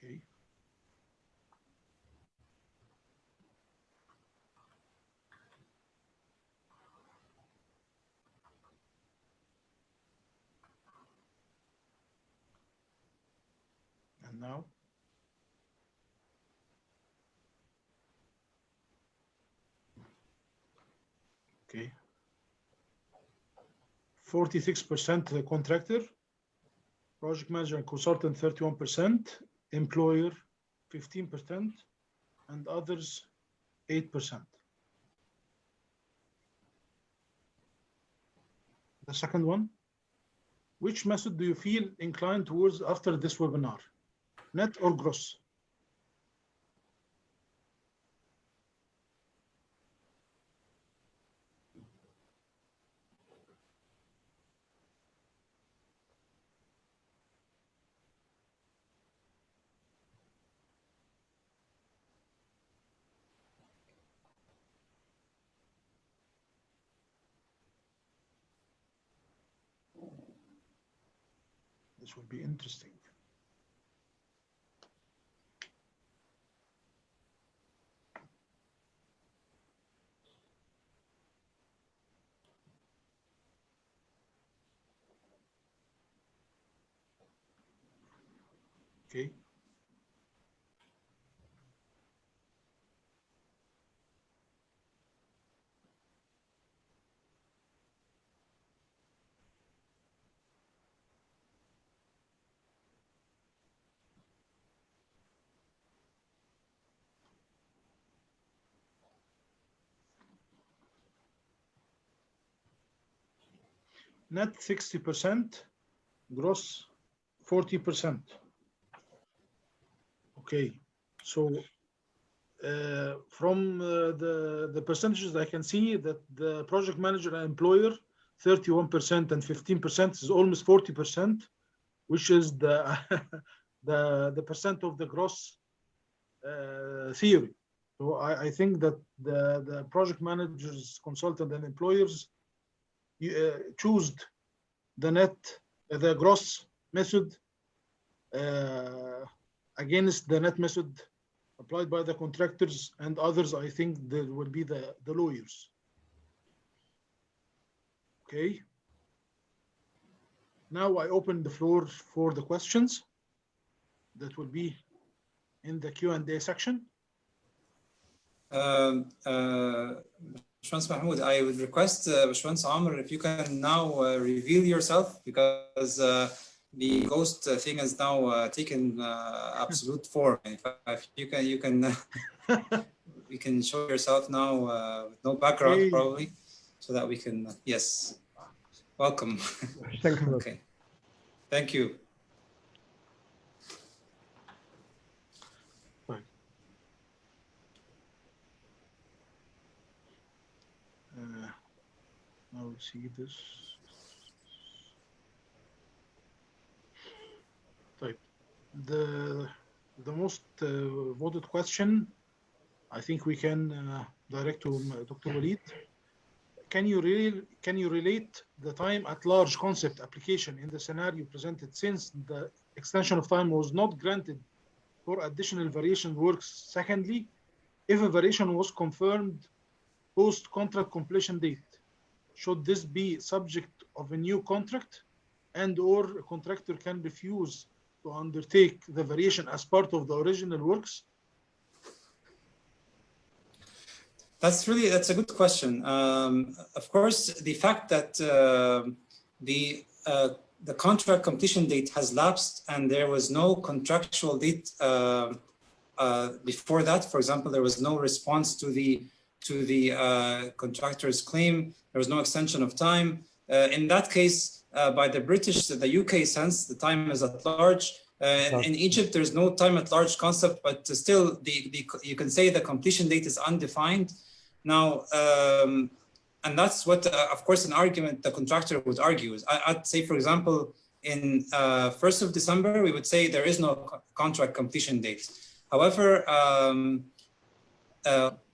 Okay. And now? Okay. 46% the contractor, project manager and consultant 31%, employer 15%, and others 8%. The second one, which method do you feel inclined towards after this webinar, net or gross? This will be interesting. Okay. Net 60%, gross 40%. Okay, so from the percentages I can see that the project manager and employer 31% and 15% is almost 40%, which is the the percent of the gross theory. So I think that the project managers, consultant, and employers choose the gross method against the net method applied by the contractors, and others, I think, there will be the lawyers. Okay. Now I open the floor for the questions that will be in the Q&A section. Bashwans Mahmoud, I would request Bashwans Amr, if you can now reveal yourself, because the ghost thing has now taken absolute form. If you can you can show yourself now with no background, hey, probably, so that we can yes, welcome. Thank you. Okay, thank you. Now we'll see this. Type the most voted question, I think we can direct to Dr. Waleed. Can you relate the time at large concept application in the scenario presented, since the extension of time was not granted for additional variation works? Secondly, if a variation was confirmed post contract completion date, should this be subject of a new contract, and or a contractor can refuse to undertake the variation as part of the original works? That's a good question. Of course, the fact that the contract completion date has lapsed and there was no contractual date before that. For example, there was no response to the contractor's claim. There was no extension of time. In that case, by the UK sense, the time is at large. In Egypt, there's no time at large concept, but still, you can say the completion date is undefined. Now, and that's what, of course, an argument the contractor would argue is, I'd say, for example, in 1st of December, we would say there is no contract completion date. However,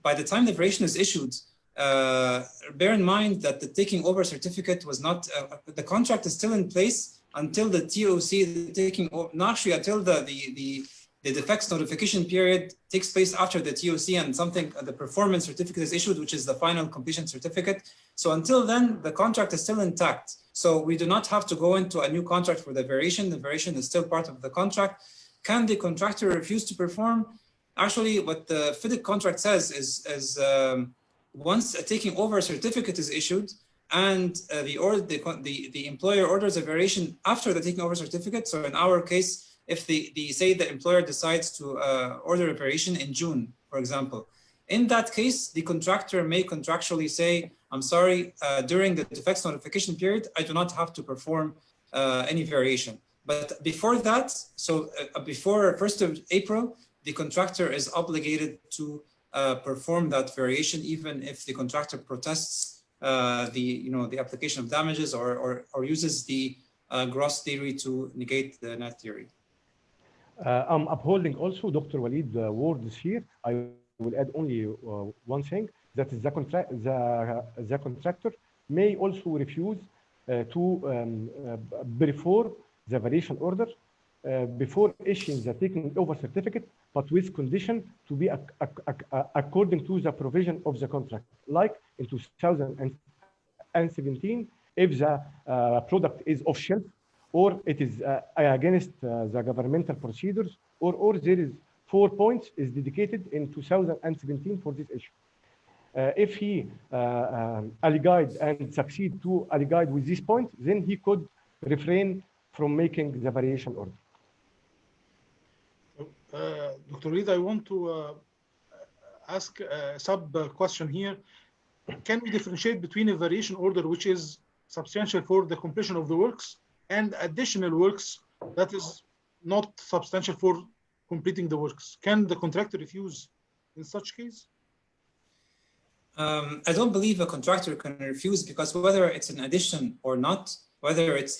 by the time the variation is issued, bear in mind that the taking over certificate was not, the contract is still in place until the TOC, the taking over, not actually until the defects notification period takes place after the TOC and the performance certificate is issued, which is the final completion certificate. So until then, the contract is still intact. So we do not have to go into a new contract for the variation. The variation is still part of the contract. Can the contractor refuse to perform? Actually, what the FIDIC contract says is once a taking over certificate is issued, and the employer orders a variation after the taking over certificate. So in our case, if say the employer decides to order a variation in June, for example, in that case, the contractor may contractually say, I'm sorry, during the defects notification period, I do not have to perform any variation. But before that, so before 1st of April, the contractor is obligated to perform that variation, even if the contractor protests the application of damages or uses the gross theory to negate the net theory. I'm upholding also Dr. Waleed's words here. I will add only one thing, that is the contractor may also refuse to perform the variation order before issuing the taking over certificate, but with condition to be according to the provision of the contract. Like in 2017, if the product is off shelf, or it is against the governmental procedures, or there is 4 points is dedicated in 2017 for this issue. If he alleged and succeed to allege with this point, then he could refrain from making the variation order. Dr. Reed, I want to ask a sub-question here. Can we differentiate between a variation order which is substantial for the completion of the works and additional works that is not substantial for completing the works? Can the contractor refuse in such case? I don't believe a contractor can refuse, because whether it's an addition or not, whether it's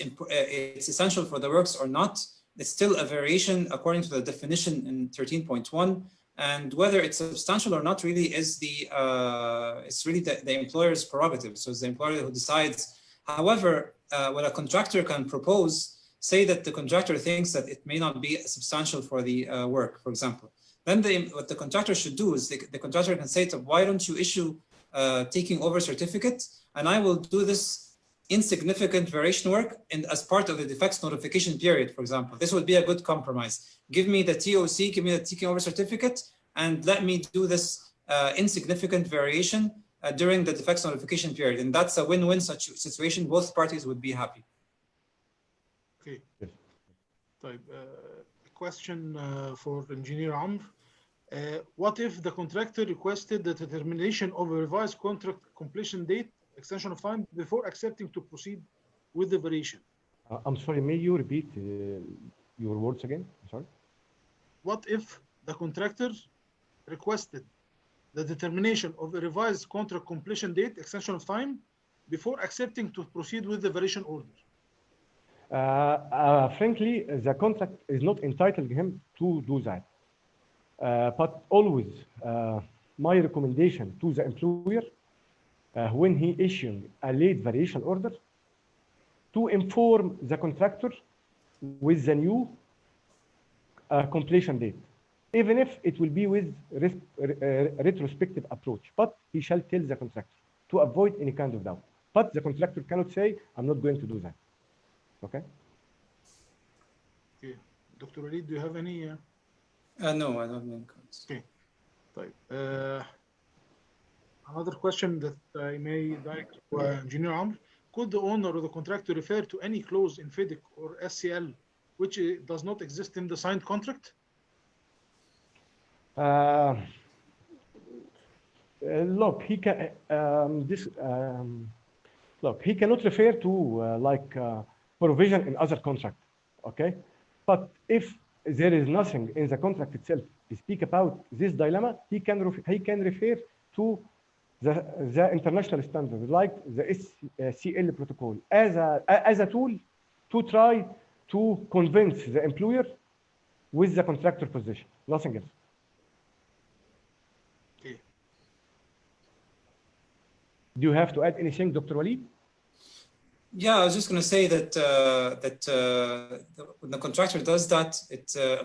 essential for the works or not, it's still a variation according to the definition in 13.1. And whether it's substantial or not really is it's really the employer's prerogative. So it's the employer who decides. However, what a contractor can propose, say that the contractor thinks that it may not be substantial for the work, for example. Then what the contractor should do is the contractor can say to, why don't you issue taking over certificate, and I will do this insignificant variation work as part of the defects notification period, for example. This would be a good compromise. Give me the TOC, give me the taking over certificate, and let me do this insignificant variation during the defects notification period. And that's a win-win situation. Both parties would be happy. Okay. A question for Engineer Amr. What if the contractor requested the determination of a revised contract completion date, extension of time, before accepting to proceed with the variation? I'm sorry, may you repeat your words again? I'm sorry. What if the contractor requested the determination of a revised contract completion date, extension of time, before accepting to proceed with the variation order? Frankly, the contract is not entitled him to do that. But always, my recommendation to the employer, when he issuing a late variation order, to inform the contractor with the new completion date, even if it will be with retrospective approach. But he shall tell the contractor to avoid any kind of doubt. But the contractor cannot say, I'm not going to do that. Okay? Okay. Dr. Waleed, do you have any? No, I don't have any comments. Okay. Another question that I may direct to Engineer Amr. Could the owner or the contractor refer to any clause in FIDIC or SCL which does not exist in the signed contract? Look, he can. Look, he cannot refer to provision in other contract. Okay, but if there is nothing in the contract itself to speak about this dilemma, he can refer to the international standard, like the SCL protocol, as a tool to try to convince the employer with the contractor position, nothing else. Okay. Do you have to add anything, Dr. Waleed? Yeah, I was just going to say that when the contractor does that,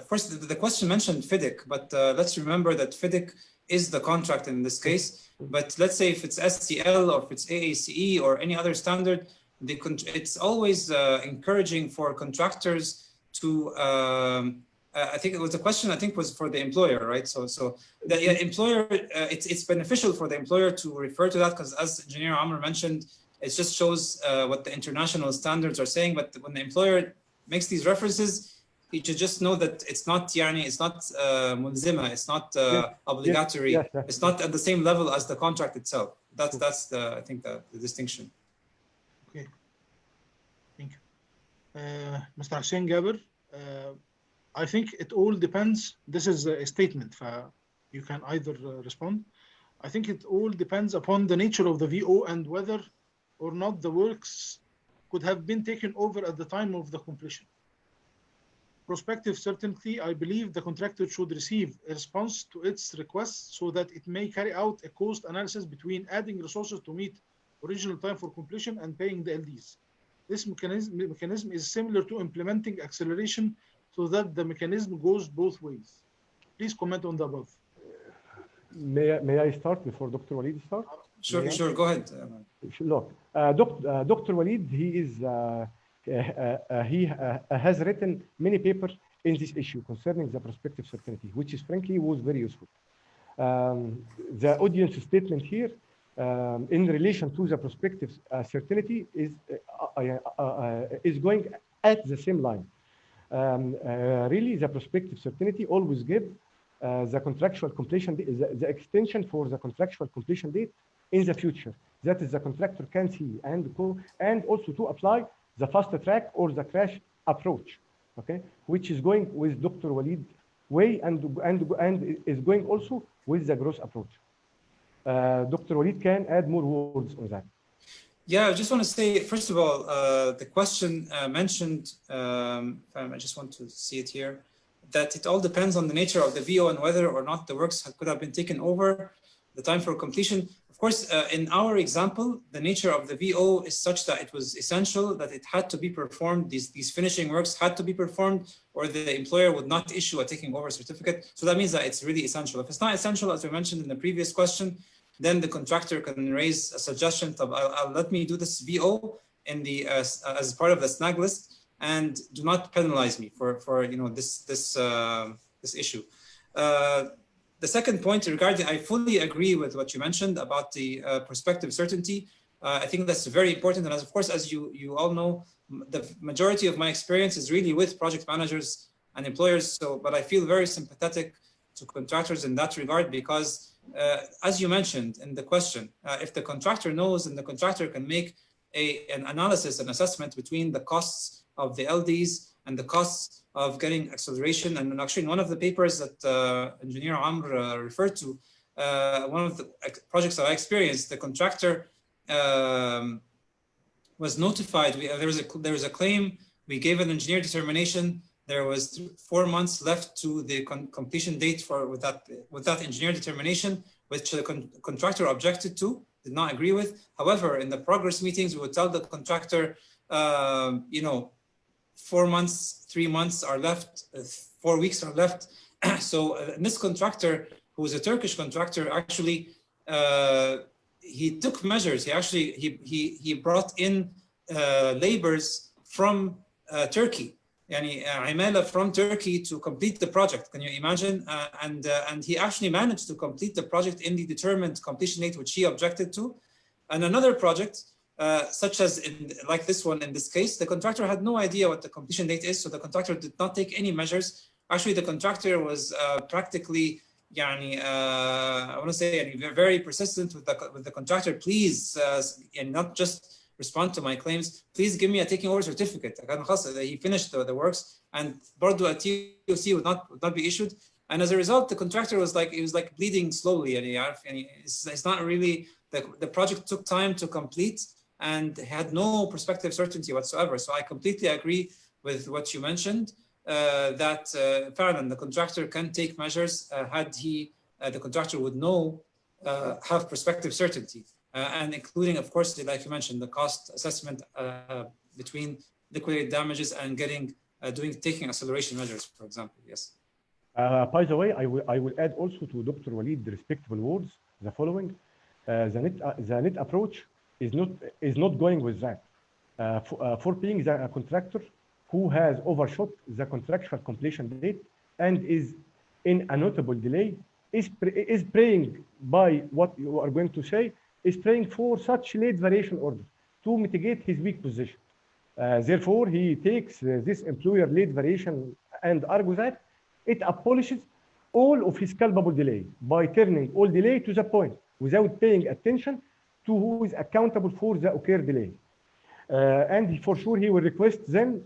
first the question mentioned FIDIC, but let's remember that FIDIC is the contract in this case. But let's say if it's SCL or if it's AACE or any other standard, it's always encouraging for contractors to. I think it was a question. I think was for the employer, right? So the employer, it's beneficial for the employer to refer to that, because as Engineer Amr mentioned, It just shows what the international standards are saying. But when the employer makes these references, you should just know that it's not mulzima, it's not obligatory, it's not at the same level as the contract itself. That's I think the distinction. Okay, thank you. Mr. Hussein Gaber, I think it all depends. This is a statement, you can either respond. I think it all depends upon the nature of the VO and whether or not the works could have been taken over at the time of the completion. Prospective certainty, I believe the contractor should receive a response to its request so that it may carry out a cost analysis between adding resources to meet original time for completion and paying the LDs. This mechanism is similar to implementing acceleration so that the mechanism goes both ways. Please comment on the above. May I start before Dr. Waleed starts? Sure, go ahead. Look, Dr. Waleed, he has written many papers in this issue concerning the prospective certainty, which is frankly was very useful. The audience statement here in relation to the prospective certainty is going at the same line. Really, the prospective certainty always give the contractual completion, the extension for the contractual completion date in the future. That is, the contractor can see and also to apply the fast track or the crash approach, okay, which is going with Dr. Waleed's way and is going also with the gross approach. Dr. Waleed can add more words on that. Yeah, I just want to say, first of all, the question mentioned, I just want to see it here, that it all depends on the nature of the VO and whether or not the works could have been taken over, the time for completion. Of course, in our example, the nature of the VO is such that it was essential that it had to be performed, these finishing works had to be performed, or the employer would not issue a taking over certificate. So that means that it's really essential. If it's not essential, as we mentioned in the previous question, then the contractor can raise a suggestion of, let me do this VO in the as part of the snag list, and do not penalize me for this issue. The second point regarding, I fully agree with what you mentioned about the prospective certainty. I think that's very important, and of course, as you all know, the majority of my experience is really with project managers and employers. So, but I feel very sympathetic to contractors in that regard because. As you mentioned in the question, if the contractor knows and the contractor can make an analysis and assessment between the costs of the LDs and the costs of getting acceleration, and actually in one of the papers that Engineer Amr referred to, one of the projects that I experienced, the contractor was notified. There was a claim. We gave an engineer determination. There was 4 months left to the completion date with that engineer determination, which the contractor objected to, did not agree with. However, in the progress meetings, we would tell the contractor, 4 months, 3 months are left, 4 weeks are left. So this contractor, who was a Turkish contractor, actually, he took measures. He brought in laborers from Turkey. عمالة from Turkey to complete the project. Can you imagine? And he actually managed to complete the project in the determined completion date, which he objected to. And another project, such as like this one in this case, the contractor had no idea what the completion date is, so the contractor did not take any measures. Actually, the contractor was practically, I want to say, very persistent with the contractor. Please, and not just respond to my claims. Please give me a taking over certificate. He finished the works, and برضو a TOC would not be issued. And as a result, the contractor was like bleeding slowly. And it's not really, the project took time to complete and had no prospective certainty whatsoever. So I completely agree with what you mentioned, that فعلا the contractor can take measures had the contractor would have prospective certainty. And including, of course, like you mentioned, the cost assessment between liquidated damages and taking acceleration measures, for example. Yes. By the way, I will add also to Dr. Waleed's respectable words the following: the net approach is not going with that. For being the contractor who has overshot the contractual completion date and is in a notable delay, is praying by what you are going to say. Is praying for such late variation order. to mitigate his weak position. Therefore, he takes this employer late variation and argues that it abolishes all of his culpable delay by turning all delay to the point without paying attention to who is accountable for the occurred delay. And for sure, he will request then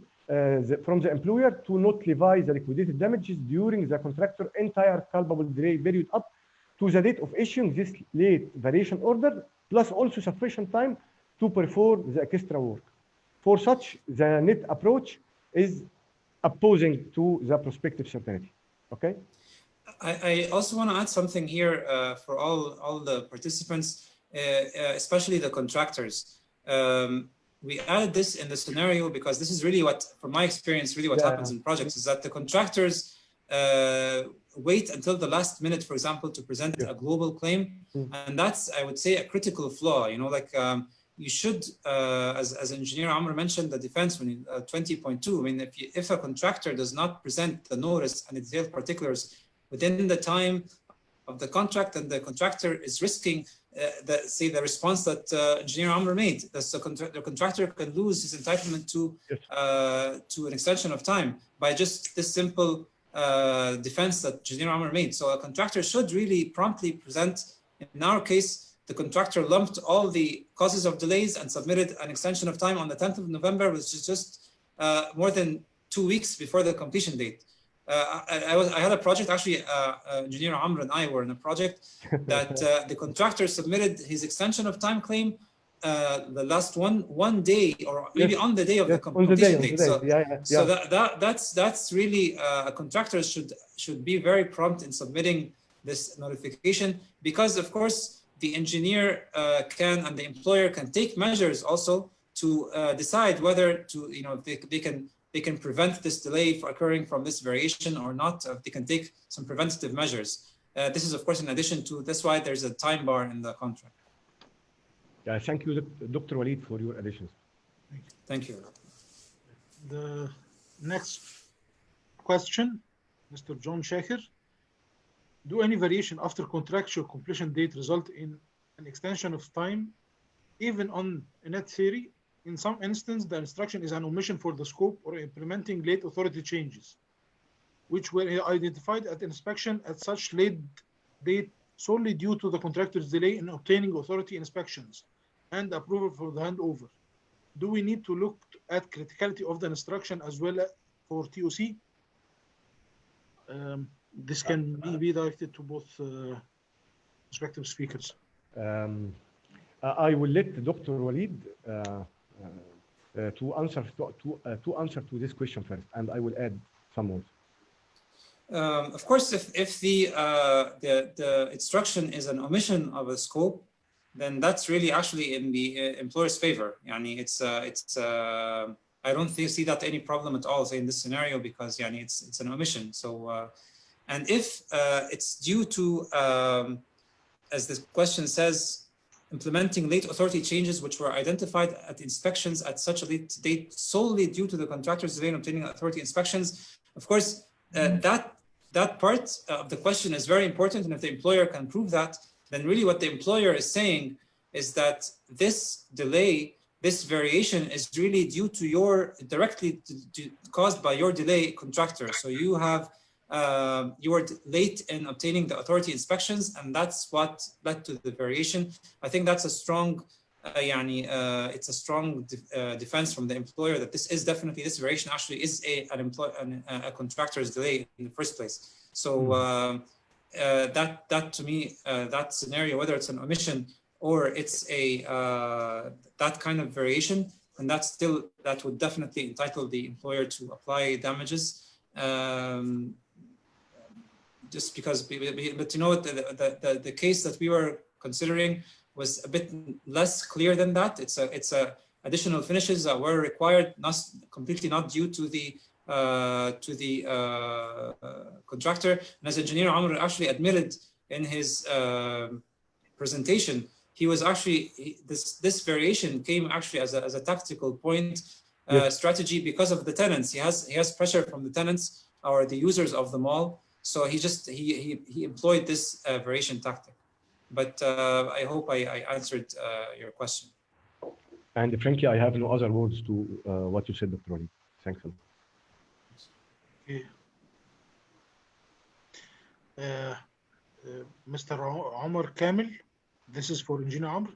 from the employer to not levy the liquidated damages during the contractor entire culpable delay period up to the date of issuing this late variation order, plus also sufficient time to perform the extra work. For such, the net approach is opposing to the prospective certainty. Okay. I also want to add something here for all the participants, especially the contractors. We added this in the scenario because this is really what, from my experience, really what happens in projects is that the contractors wait until the last minute, for example, to present a global claim. And that's, I would say, a critical flaw. You know, like you should, as Engineer Amr mentioned, the defense when 20.2, I mean, if a contractor does not present the notice and its detailed particulars within the time of the contract, and the contractor is risking the response that Engineer Amr made. The contractor can lose his entitlement to an extension of time by just this simple defense that Engineer Amr made. So a contractor should really promptly present. In our case, the contractor lumped all the causes of delays and submitted an extension of time on the 10th of November, which is just more than 2 weeks before the completion date. I had a project, actually, Engineer Amr and I were in a project that the contractor submitted his extension of time claim the last one day, or maybe on the day of the completion date. So that's really a contractor should be very prompt in submitting this notification, because of course the engineer and the employer can take measures also to decide whether to, you know, they can prevent this delay from occurring from this variation or not. They can take some preventative measures. This is, of course, in addition to, that's why there's a time bar in the contract. Yeah, thank you, Dr. Waleed, for your additions. Thank you. The next question, Mr. John Shaker. Do any variation after contractual completion date result in an extension of time, even on a net theory? In some instances, the instruction is an omission for the scope or implementing late authority changes, which were identified at inspection at such late date solely due to the contractor's delay in obtaining authority inspections and approval for the handover. Do we need to look at criticality of the instruction as well for TOC? This can be directed to both respective speakers. I will let Dr. Waleed to answer to this question first, and I will add some more. Of course, if the instruction is an omission of a scope, then that's really actually in the employer's favor. Yani I don't see that any problem at all, say, in this scenario, because yani it's an omission. So and if it's due to, as the question says, implementing late authority changes which were identified at inspections at such a late date solely due to the contractor's delay in obtaining authority inspections, of course, that part of the question is very important. And if the employer can prove that, then really what the employer is saying is that this delay, this variation is really due to your, directly caused by your delay, contractor. So you have, you were late in obtaining the authority inspections, and that's what led to the variation. I think that's a strong, it's a strong defense from the employer that this is definitely, this variation actually is a contractor's delay in the first place. So that to me, that scenario, whether it's an omission or it's a that kind of variation, and that would definitely entitle the employer to apply damages. Just because, but you know, the case that we were considering was a bit less clear than that. It's a additional finishes that were required, completely not due to the contractor. And as Engineer Amr actually admitted in his presentation, he was actually, this variation came actually as a tactical point strategy because of the tenants. He has pressure from the tenants or the users of the mall. So he employed this variation tactic. But I hope I answered your question. And frankly, I have no other words to what you said, Dr. Waleed. Thanks a lot. Okay. Mr. Omar Kamil, this is for Engineer Amr.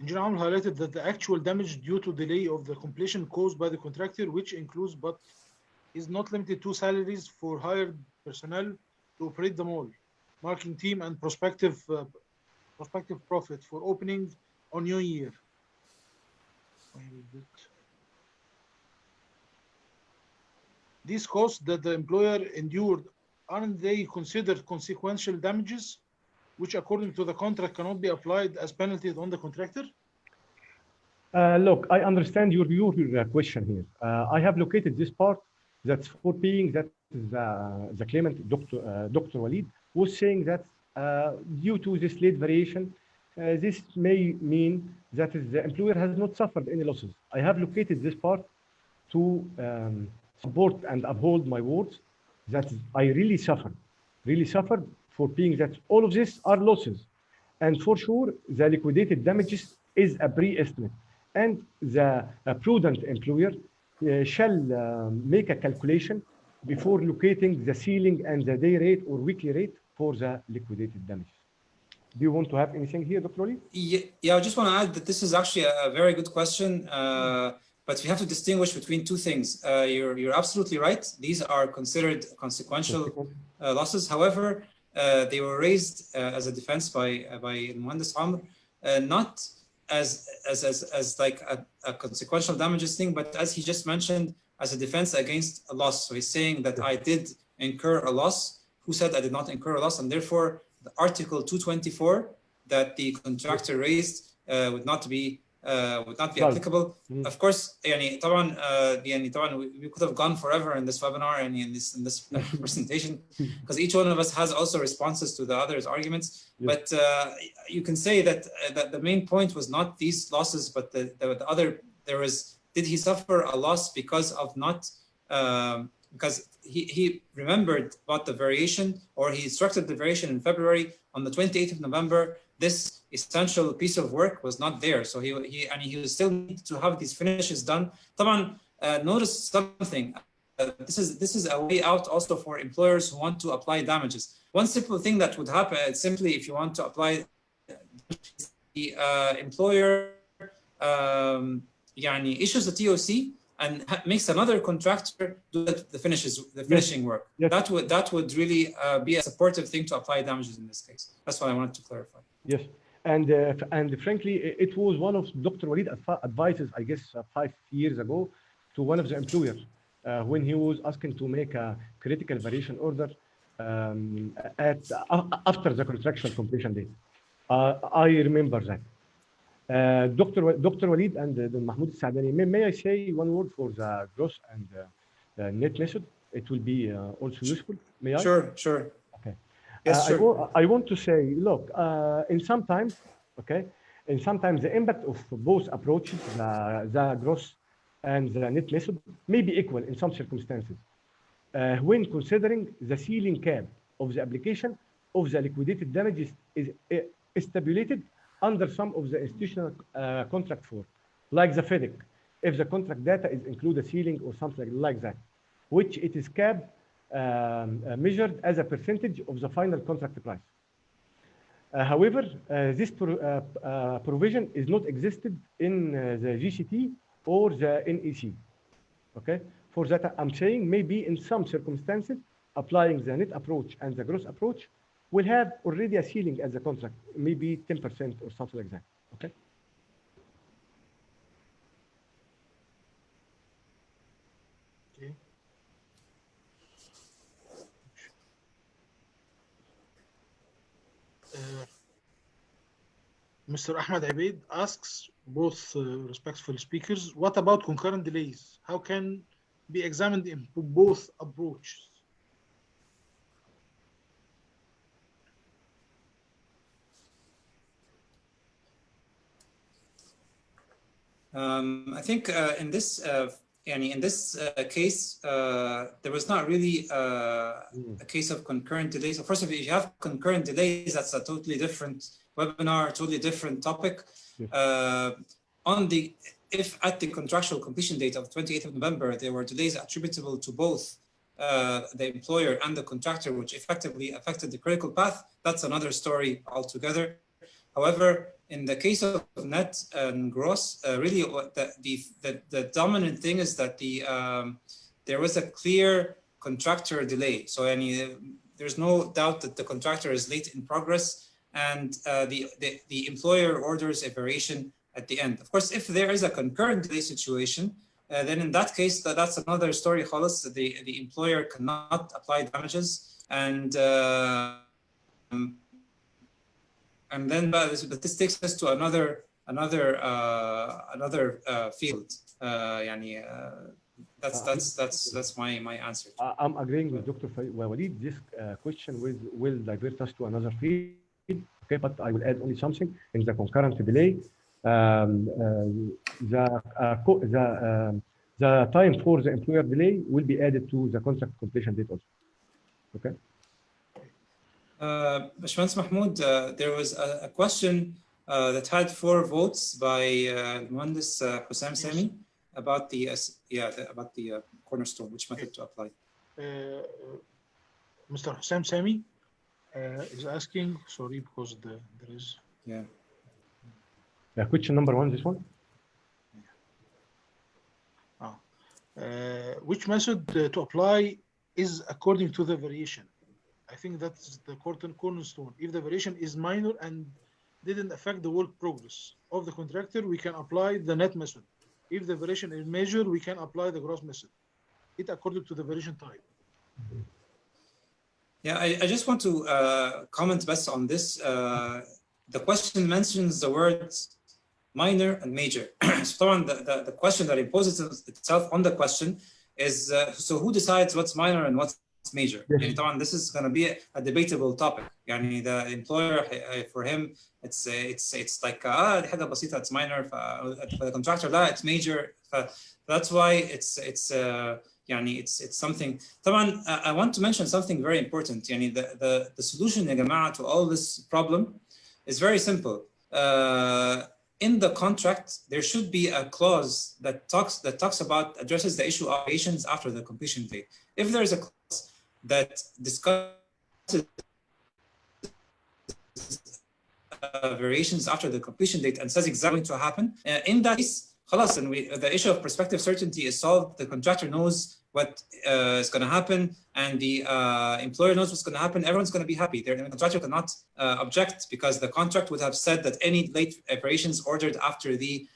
Engineer Amr highlighted that the actual damage due to delay of the completion caused by the contractor, which includes but is not limited to salaries for hired personnel to operate the mall, marketing team, and prospective profit for opening on New Year. These costs that the employer endured, aren't they considered consequential damages, which according to the contract cannot be applied as penalties on the contractor? Look, I understand your question here. I have located this part that's for being that the claimant, Dr. Waleed, was saying that due to this late variation, this may mean that the employer has not suffered any losses. I have located this part to support and uphold my words that I really suffered for being that all of this are losses. And for sure, the liquidated damages is a pre-estimate. And the prudent employer shall make a calculation before locating the ceiling and the day rate or weekly rate for the liquidated damages. Do you want to have anything here, Dr. Waleed? Yeah, I just want to add that this is actually a very good question, but we have to distinguish between two things. You're absolutely right. These are considered consequential losses. However, they were raised as a defense by Mohandas Amr, not as like a consequential damages thing, but as he just mentioned, as a defense against a loss. So he's saying that I did incur a loss. Who said I did not incur a loss? And therefore, the Article 224 that the contractor raised would not be applicable. Of course, we could have gone forever in this webinar and in this presentation, because each one of us has also responses to the other's arguments. Yes. But you can say that the main point was not these losses, but the other. Did he suffer a loss because of not? Because he remembered about the variation, or he instructed the variation in February. On the 28th of November, this essential piece of work was not there. So he was still need to have these finishes done. Taban, notice something. This is a way out also for employers who want to apply damages. One simple thing that would happen simply if you want to apply, the employer issues a TOC and makes another contractor do the finishing work. Yes. That would really be a supportive thing to apply damages in this case. That's what I wanted to clarify. Yes, and frankly, it was one of Dr. Waleed's advices, I guess, 5 years ago, to one of the employers when he was asking to make a critical variation order after the contractual completion date. I remember that. Dr. Waleed and Mahmoud El Saadany, may I say one word for the gross and the net method? It will be also useful. May I? Sure. Okay. Yes, sure. I want to say, look, in sometimes the impact of both approaches, the gross and the net method, may be equal in some circumstances. When considering the ceiling cap of the application of the liquidated damages is stipulated under some of the institutional contract for, like the FIDIC, if the contract data is include a ceiling or something like that, which it is capped, measured as a percentage of the final contract price. However, this provision is not existed in the GCT or the NEC. Okay, for that I'm saying maybe in some circumstances applying the net approach and the gross approach will have already a ceiling as a contract, maybe 10% or something like that. Okay. Okay. Mr. Ahmed Abeid asks both respectful speakers, what about concurrent delays? How can be examined in both approaches? I think in this case, there was not really a case of concurrent delays. So first of all, if you have concurrent delays, that's a totally different webinar, totally different topic. Yes. if at the contractual completion date of 28th of November, there were delays attributable to both the employer and the contractor, which effectively affected the critical path, that's another story altogether. However, in the case of net and gross, really the dominant thing is that there was a clear contractor delay. So there's no doubt that the contractor is late in progress, and the employer orders a variation at the end. Of course, if there is a concurrent delay situation, then in that case, that's another story. The employer cannot apply damages, and then but this takes us to another field. That's my answer. I'm agreeing with Dr. Waleed. This question will divert us to another field. Okay, but I will add only something in the concurrent delay. The time for the employer delay will be added to the contract completion date also. Okay. Bashmans Mahmoud, there was a question that had 4 votes by Mohandas Hussam Sami about the cornerstone, which method to apply. Mr. Hussam Sami is asking, sorry, because there is. Yeah. Question number 1, this one. Which method to apply is according to the variation? I think that's the cornerstone. If the variation is minor and didn't affect the work progress of the contractor, we can apply the net method. If the variation is major, we can apply the gross method. It according to the variation type. Yeah, I just want to comment best on this. The question mentions the words minor and major. So the question that imposes itself on the question is, so who decides what's minor and what's major? Yes. This is going to be a debatable topic. The employer, for him, it's like حاجة بسيطة, it's minor. For the contractor, it's major. That's why it's something. I want to mention something very important. The solution يا جماعة to all this problem is very simple. In the contract, there should be a clause that addresses the issue of variations after the completion date. If there is a clause that discusses variations after the completion date and says exactly what's going to happen, in that case, and the issue of prospective certainty is solved. The contractor knows what is going to happen, and the employer knows what's going to happen. Everyone's going to be happy. The contractor cannot object, because the contract would have said that any late variations ordered after the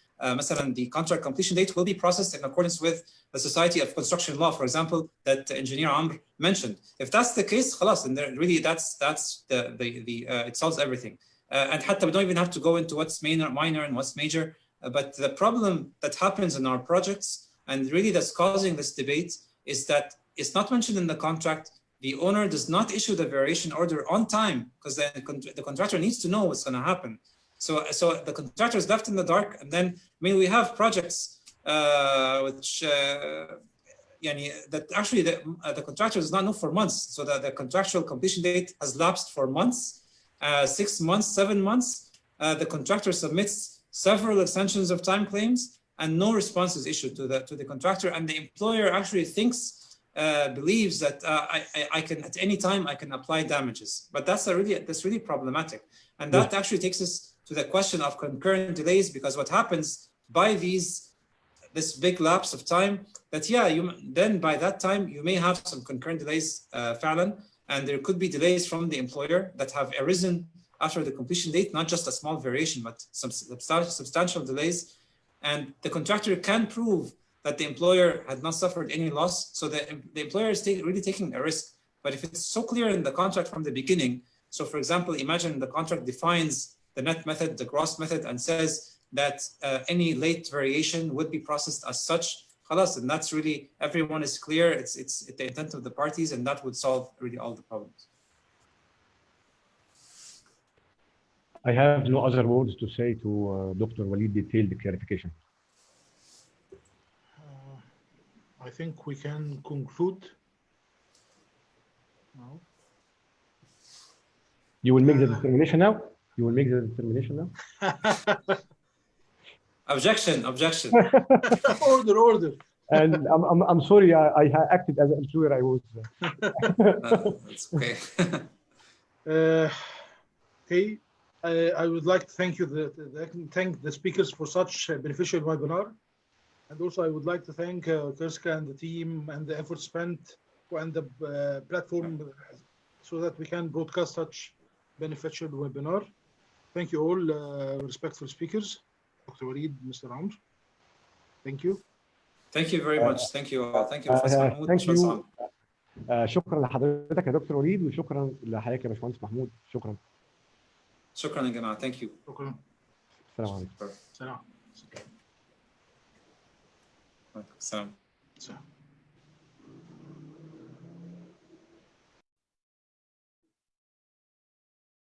contract completion date will be processed in accordance with the Society of Construction Law, for example, that Engineer Amr mentioned. If that's the case, and really it solves everything. And we don't even have to go into what's minor and what's major. But the problem that happens in our projects, and really that's causing this debate, is that it's not mentioned in the contract. The owner does not issue the variation order on time, because the contractor needs to know what's going to happen. So the contractor is left in the dark, and then we have projects which that actually the contractor does not know for months. So that the contractual completion date has lapsed for months, 6 months, 7 months. The contractor submits several extensions of time claims, and no response is issued to the contractor, and the employer actually believes that I can at any time I can apply damages. But that's really problematic, and that actually takes us to the question of concurrent delays, because what happens by this big lapse of time, that then by that time you may have some concurrent delays, فعلا, and there could be delays from the employer that have arisen after the completion date, not just a small variation, but some substantial delays. And the contractor can prove that the employer had not suffered any loss. So the employer is really taking a risk. But if it's so clear in the contract from the beginning, so for example, imagine the contract defines the net method, the gross method, and says that any late variation would be processed as such, and that's really, everyone is clear, it's the intent of the parties, and that would solve really all the problems. I have no other words to say to Dr. Waleed detailed clarification. I think we can conclude now. You will make the determination now? You will make the determination now? Objection. Order. And I'm sorry, I acted as an employer. I was. No, that's okay. Okay, I would like to thank you, thank the speakers for such a beneficial webinar, and also I would like to thank Kirska and the team and the effort spent and the platform so that we can broadcast such beneficial webinar. Thank you all, respectful speakers, Dr. Waleed, Mr. Amr. Thank you. Thank you very much. Thank you all. Thank you, Professor Mahmoud. Thank you. شكرا لحضرتك يا دكتور وليد وشكرا لحضرتك يا باشمهندس محمود. شكرا. شكرا يا جماعة. Thank you. شكرا. السلام عليكم. سلام. سلام. سلام.